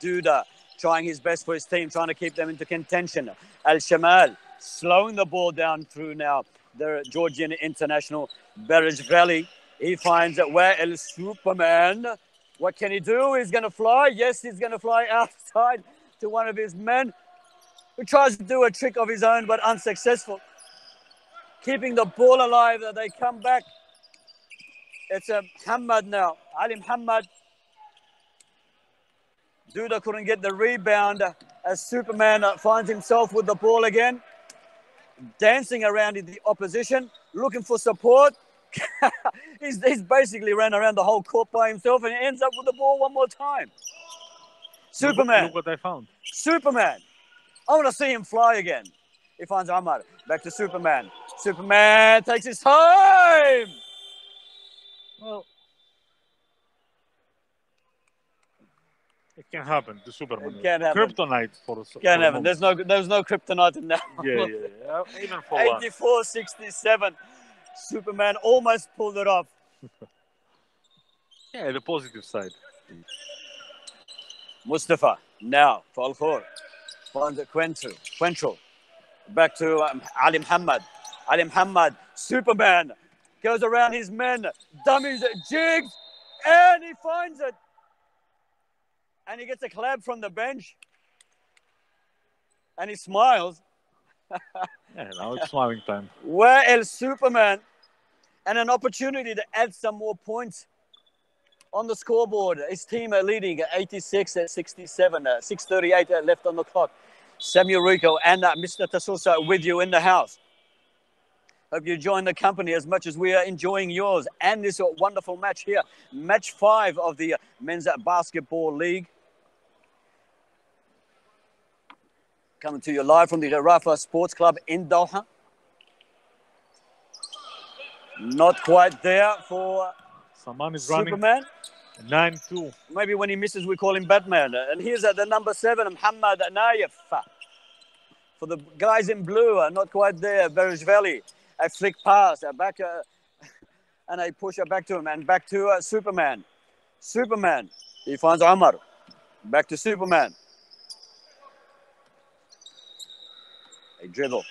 Duda trying his best for his team, trying to keep them into contention. Shamal slowing the ball down through now the Georgian international Bereshvili. He finds where Superman. What can he do? He's going to fly. Yes, he's going to fly outside to one of his men who tries to do a trick of his own, but unsuccessful. Keeping the ball alive. They come back. It's Muhammad now. Ali Muhammad. Duda couldn't get the rebound as Superman finds himself with the ball again. Dancing around in the opposition. Looking for support. he's basically ran around the whole court by himself and he ends up with the ball one more time. Superman. Look what I found. Superman. I want to see him fly again. He finds Amar. Back to Superman. Superman takes his time. Well, it can happen to Superman. It can happen. Kryptonite for Can happen. There's no kryptonite in that. Yeah. Even for 84-67. Superman almost pulled it off. Yeah, the positive side. Mustafa now for Khor. Finds Quentrell. Back to Ali Muhammad. Ali Muhammad, Superman, goes around his men, dummies, jigs, and he finds it. And he gets a clap from the bench. And he smiles. Yeah, now it's smiling time. Where else Superman? And an opportunity to add some more points on the scoreboard. His team are leading 86-67, 6:38 left on the clock. Samuel Rico and Mr. Tassosa with you in the house. Hope you join the company as much as we are enjoying yours and this wonderful match here. Match 5 of the Men's Basketball League. Coming to you live from the Rafa Sports Club in Doha. Not quite there for Saman is Superman. running. 9-2. Maybe when he misses, we call him Batman. And here's the number 7, Muhammad Naif. For the guys in blue, not quite there. Berejveli, a flick pass, back, and a pusher back to him, and back to Superman. Superman, he finds Omar. Back to Superman. A dribble.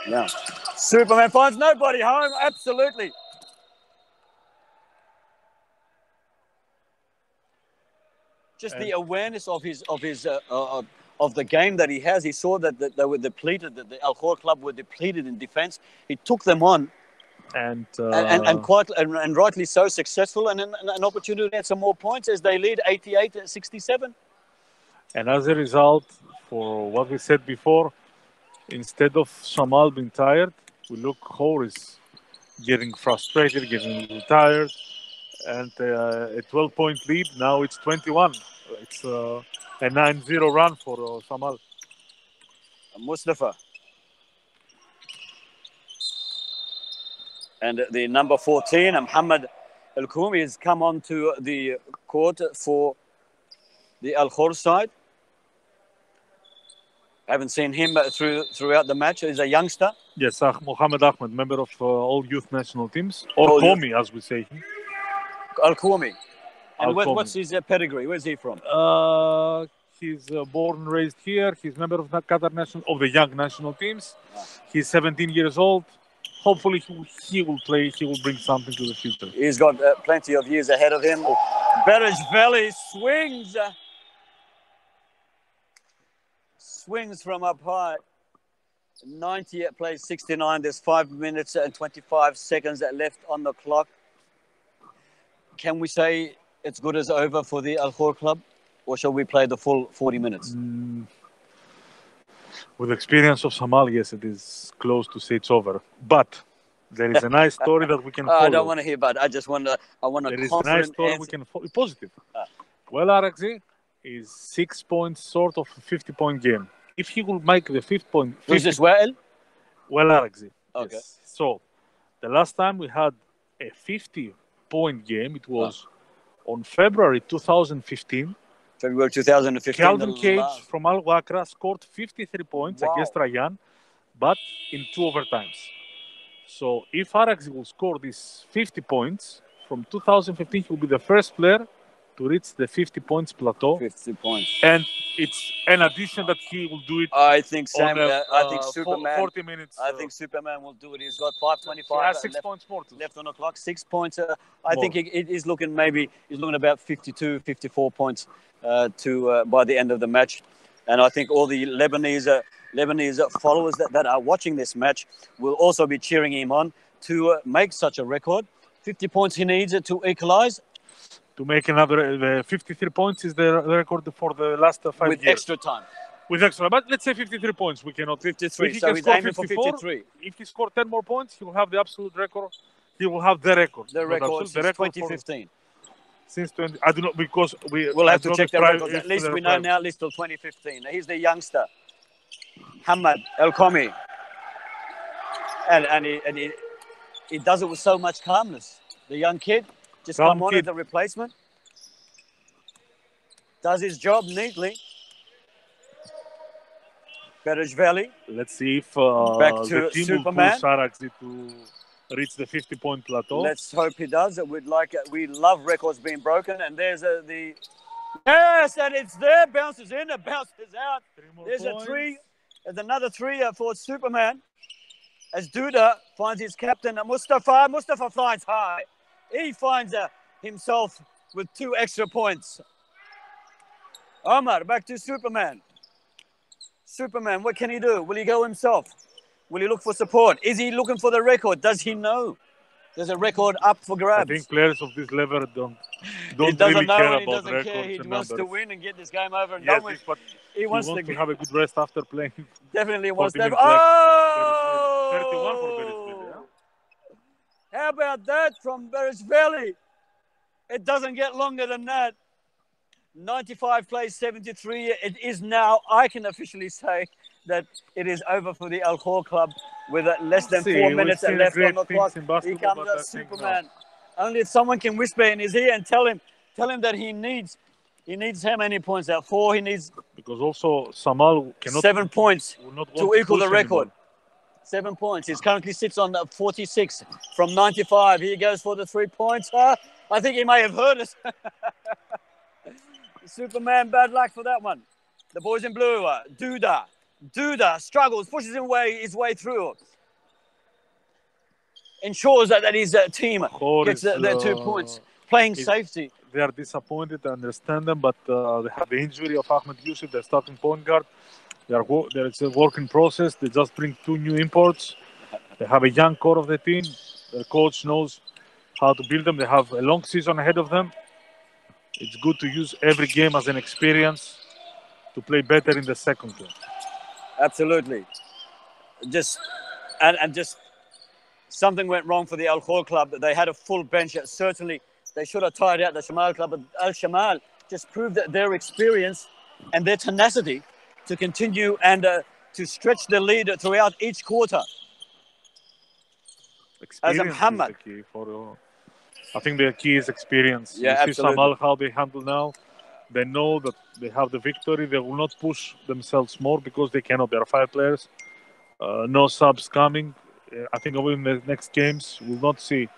Yeah. Superman finds nobody home. Absolutely. Just the awareness of the game that he has. He saw that they were depleted. That the Al Khor club were depleted in defence. He took them on, and rightly so, successful, and an opportunity to get some more points as they lead 88-67. And as a result, for what we said before, instead of Shamal being tired, we look Khor is getting frustrated, getting tired, and a 12-point lead. Now it's 21. It's a 9-0 run for Shamal. Mustafa. And the number 14, Muhammad Al-Koumi, has come onto the court for the Al Khor side. I haven't seen him throughout the match. He's a youngster. Yes, Mohammed Ahmed, member of all youth national teams, or Komi, as we say. Al-Koumi. And what's his pedigree? Where's he from? He's born and raised here. He's member of the Qatar national, of the young national teams. He's 17 years old. Hopefully he will play. He will bring something to the future. He's got plenty of years ahead of him. Berejveli swings. Swings from up high. 90 at play 69. There's 5 minutes and 25 seconds left on the clock. Can we say it's good as over for the Al Khor club, or shall we play the full 40 minutes? With experience of Shamal, yes, it is close to say it's over. But there is a nice story that we can follow. I don't want to hear about it. I want a there is a nice story we can follow. Positive. Well, Araxi is 6 points short of a 50-point game. If he will make the 5th point... Who's this, Wael? Well, Araxi. Okay. Yes. So, the last time we had a 50-point game, it was on February 2015. February 2015. Calvin Cage from Al Wakra scored 53 points against Rayan, but in 2 overtimes. So if Araxi will score these 50 points, from 2015 he will be the first player to reach the 50 points plateau. 50 points. And it's an addition that he will do it. I think I think Superman. 40 minutes. I think Superman will do it. He's got 5:25 he has 6 points more left on the clock. 6 points. I think it is looking he's looking about 52, 54 points by the end of the match. And I think all the Lebanese followers that are watching this match will also be cheering him on to make such a record. 50 points he needs to equalize. To make another 53 points is the record for the last 5 years. With extra time. With extra, but let's say 53 points. We cannot. 53. So he's aiming for 53. If he scores 10 more points, he will have the absolute record. He will have the record. The record since 2015. Since 20, I do not, because we'll have to check the records. At least we know now, at least till 2015. He's the youngster, Hamad El-Komi, and he does it with so much calmness. The young kid just come on as a replacement, does his job neatly. Berejveli. Let's see if back to the team Superman. will push Araxi to reach the 50-point plateau. Let's hope he does. We love records being broken. And there's yes, and it's there. Bounces in, it bounces out. There's points. A 3. There's another 3 for Superman. As Duda finds his captain, Mustafa. Mustafa flies high. He finds himself with 2 extra points. Omar, back to Superman. Superman, what can he do? Will he go himself? Will he look for support? Is he looking for the record? Does he know there's a record up for grabs? I think players of this level don't he doesn't really know care and he about doesn't records care. He and wants numbers. to win and get this game over and yes, done with. He wants to have a good rest after playing. Definitely wants to have. 31 for Berejveli. How about that from Berejveli? It doesn't get longer than that. 95 plays 73. It is now, I can officially say that it is over for the Al Khor club with less than 4 minutes left on the clock. Here comes Superman. Only if someone can whisper in his ear and tell him Tell him that he needs how many points? 4. He needs Because also Shamal cannot 7 points will not want to equal the push record. anymore. 7 points. He currently sits on 46 from 95. He goes for the 3 points. I think he may have heard us. Superman, bad luck for that one. The boys in blue, Duda struggles, pushes his way through. Ensures that his team Khor gets is, their 2 points. Playing safety. They are disappointed, I understand them, but they have the injury of Ahmed Yusuf, their starting point guard. It's a work in process. They just bring 2 new imports. They have a young core of the team. Their coach knows how to build them. They have a long season ahead of them. It's good to use every game as an experience to play better in the second game. Absolutely. Just something went wrong for the Al Khor club. They had a full bench. Certainly, they should have tied out the Shamal club. But Al Shamal just proved that their experience and their tenacity to continue and to stretch the lead throughout each quarter. Experience As Muhammad. is the key I think the key is experience. Yeah, you see absolutely. Shamal, how they handle now. They know that they have the victory. They will not push themselves more because they cannot. There are 5 players. No subs coming. I think in the next games we'll not see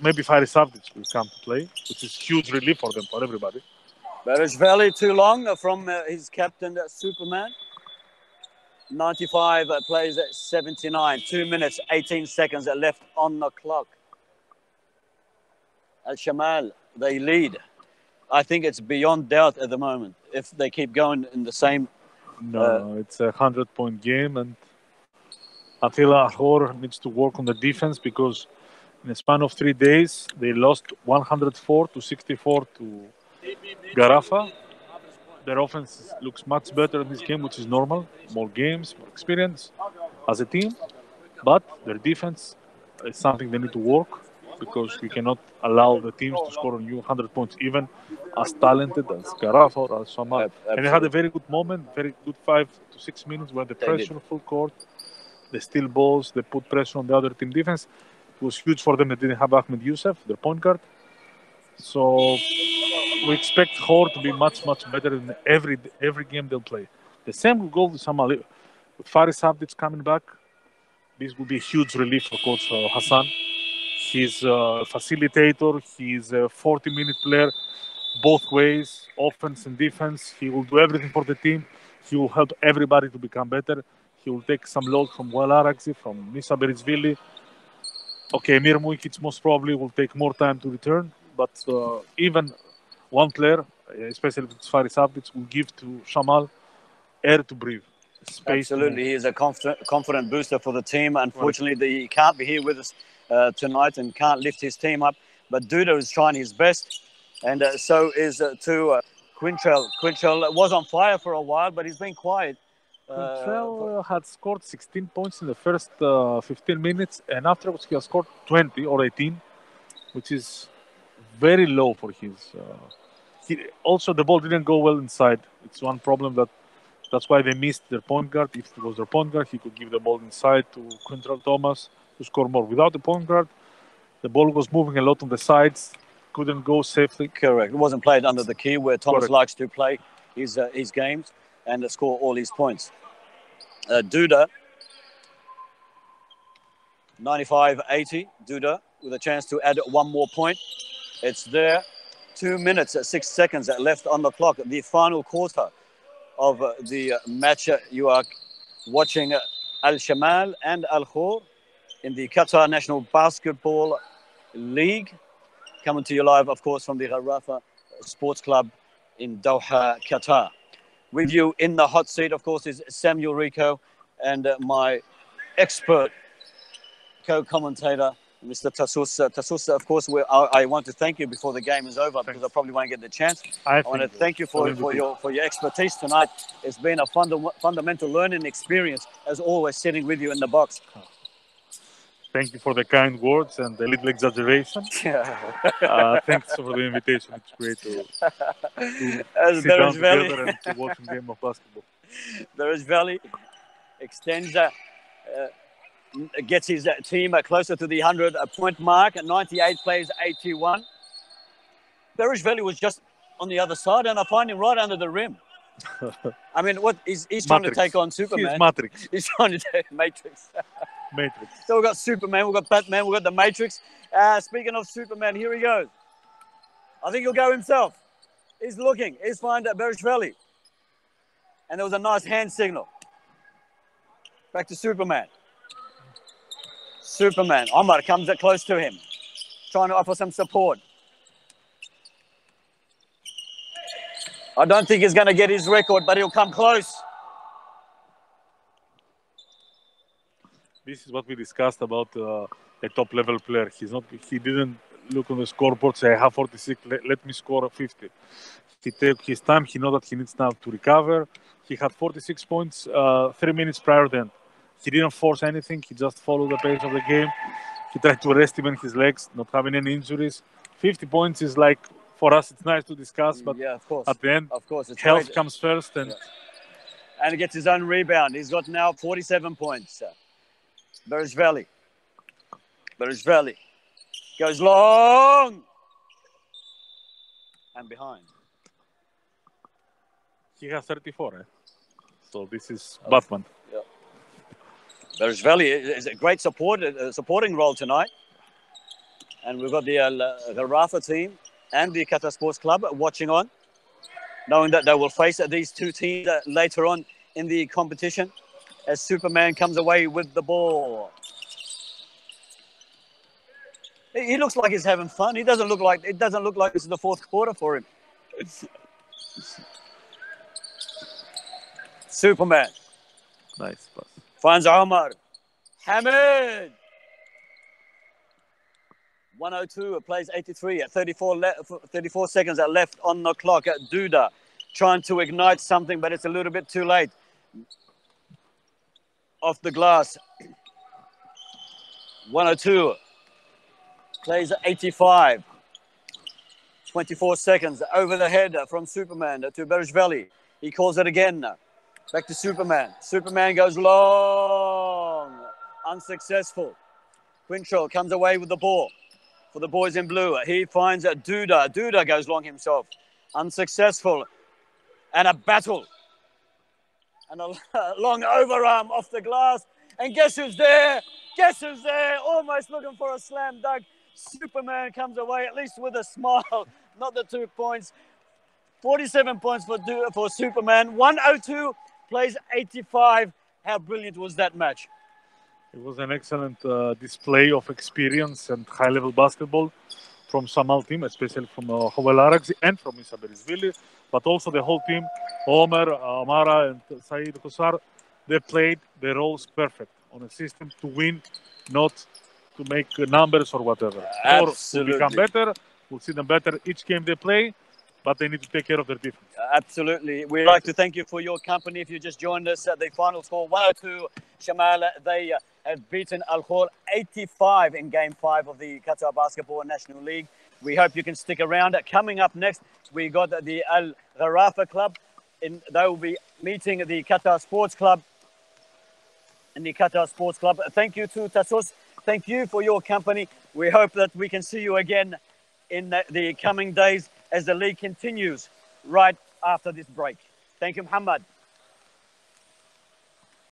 maybe Faris Avdic will come to play, which is huge relief for them, for everybody. Barishvili too long from his captain, Superman. 95 plays at 79. 2 minutes, 18 seconds left on the clock. Al Shamal, they lead. I think it's beyond doubt at the moment if they keep going in the same. No, it's a 100-point game, and Attila Khor needs to work on the defense because in a span of 3 days they lost 104 to 64 to Garafa. Their offense looks much better in this game, which is normal. More games, more experience as a team, but their defense is something they need to work because we cannot allow the teams to score on you 100 points, even as talented as Garafa or as Shamal. And they had a very good moment, very good 5 to 6 minutes where the pressure full court, they steal balls, they put pressure on the other team defense. It was huge for them. They didn't have Ahmed Yusuf, their point guard. So we expect Khor to be much better in every game they'll play. The same will go with Shamal. With Faris Avdic coming back, this will be a huge relief for Coach Hassan. He's a facilitator. He's a 40-minute player, both ways, offense and defense. He will do everything for the team. He will help everybody to become better. He will take some load from Wael Aragzi, from Nisa Berishvili. Okay, Mir Mujkic most probably will take more time to return, but even one player, especially if it's Faris Avdic, will give to Shamal air to breathe. Space. Absolutely, he is a confident booster for the team. Unfortunately, he can't be here with us tonight and can't lift his team up. But Duda is trying his best, and so is Quintrell. Quintrell was on fire for a while, but he's been quiet. Quintrell had scored 16 points in the first 15 minutes, and afterwards he has scored 20 or 18, which is very low for his. Also, the ball didn't go well inside. It's one problem that's why they missed their point guard. If it was their point guard, he could give the ball inside to Quintrell Thomas to score more. Without the point guard, the ball was moving a lot on the sides, couldn't go safely. Correct. It wasn't played under the key where Thomas likes to play his games and score all his points. Duda, 95-80. Duda with a chance to add 1 more point. It's there. 2 minutes, 6 seconds left on the clock. The final quarter of the match. You are watching Al Shamal and Al Khor in the Qatar National Basketball League, coming to you live, of course, from the Gharafa Sports Club in Doha, Qatar. With you in the hot seat, of course, is Samuel Rico and my expert co-commentator, Mr. Tassus. Tassus, of course, I want to thank you before the game is over. Thanks. Because I probably won't get the chance. I want to thank you for your expertise tonight. It's been a fundamental learning experience, as always, sitting with you in the box. Thank you for the kind words and the little exaggeration. Thanks for the invitation. It's great to sit down together and to watch a game of basketball. Berishvili extends, gets his team closer to the 100-point mark. At 98 plays 81. Berishvili was just on the other side, and I find him right under the rim. I mean, what he's trying to take on Superman. He's Matrix. He's trying to take Matrix. Matrix. So we've got Superman, we've got Batman, we've got the Matrix. Speaking of Superman, here he goes. I think he'll go himself. He's looking. He's finding Berishvili. And there was a nice hand signal. Back to Superman. Superman. Omar comes close to him, trying to offer some support. I don't think he's going to get his record, but he'll come close. This is what we discussed about a top-level player. He didn't look on the scoreboard, say, I have 46, let me score 50. He took his time. He knows that he needs now to recover. He had 46 points 3 minutes prior then. He didn't force anything. He just followed the pace of the game. He tried to rest even his legs, not having any injuries. 50 points is like, for us, it's nice to discuss, but yeah, of course. At the end, of course, health great. Comes first. And he gets his own rebound. He's got now 47 points. Berishvili goes long and behind. He has 34, so this is Batman. Yeah. Berishvili is a great supporting role tonight. And we've got the Rafa team and the Qatar Sports Club watching on, knowing that they will face these two teams later on in the competition as Superman comes away with the ball. He looks like he's having fun. It doesn't look like this is the fourth quarter for him. Superman. Nice pass. Finds Omar. Hamid. 102, plays 83 at 34 seconds left on the clock. Duda trying to ignite something, but it's a little bit too late. Off the glass. 102. Plays 85. 24 seconds over the head from Superman to Berishvili. He calls it again. Back to Superman. Superman goes long. Unsuccessful. Quintrell comes away with the ball for the boys in blue. He finds Duda. Duda goes long himself. Unsuccessful. And a battle. And a long overarm off the glass. And guess who's there? Guess who's there? Almost looking for a slam dunk. Superman comes away at least with a smile. Not the 2 points. 47 points for Superman. 102 plays 85. How brilliant was that match? It was an excellent display of experience and high-level basketball from Shamal team, especially from Joel Araxi and from Issa Berishvili, but also the whole team, Omer, Amara, and Saeed Khosar. They played their roles perfect on a system to win, not to make numbers or whatever. Absolutely. Or to become better. We'll see them better each game they play, but they need to take care of their defense. Absolutely. We'd like to thank you for your company. If you just joined us at the final score, 102, Shamal, they have beaten Khor 85 in Game 5 of the Qatar Basketball National League. We hope you can stick around. Coming up next, we got the Al Gharafa Club. They will be meeting the Qatar Sports Club. Thank you to Tassos. Thank you for your company. We hope that we can see you again in the coming days as the league continues right after this break. Thank you, Muhammad.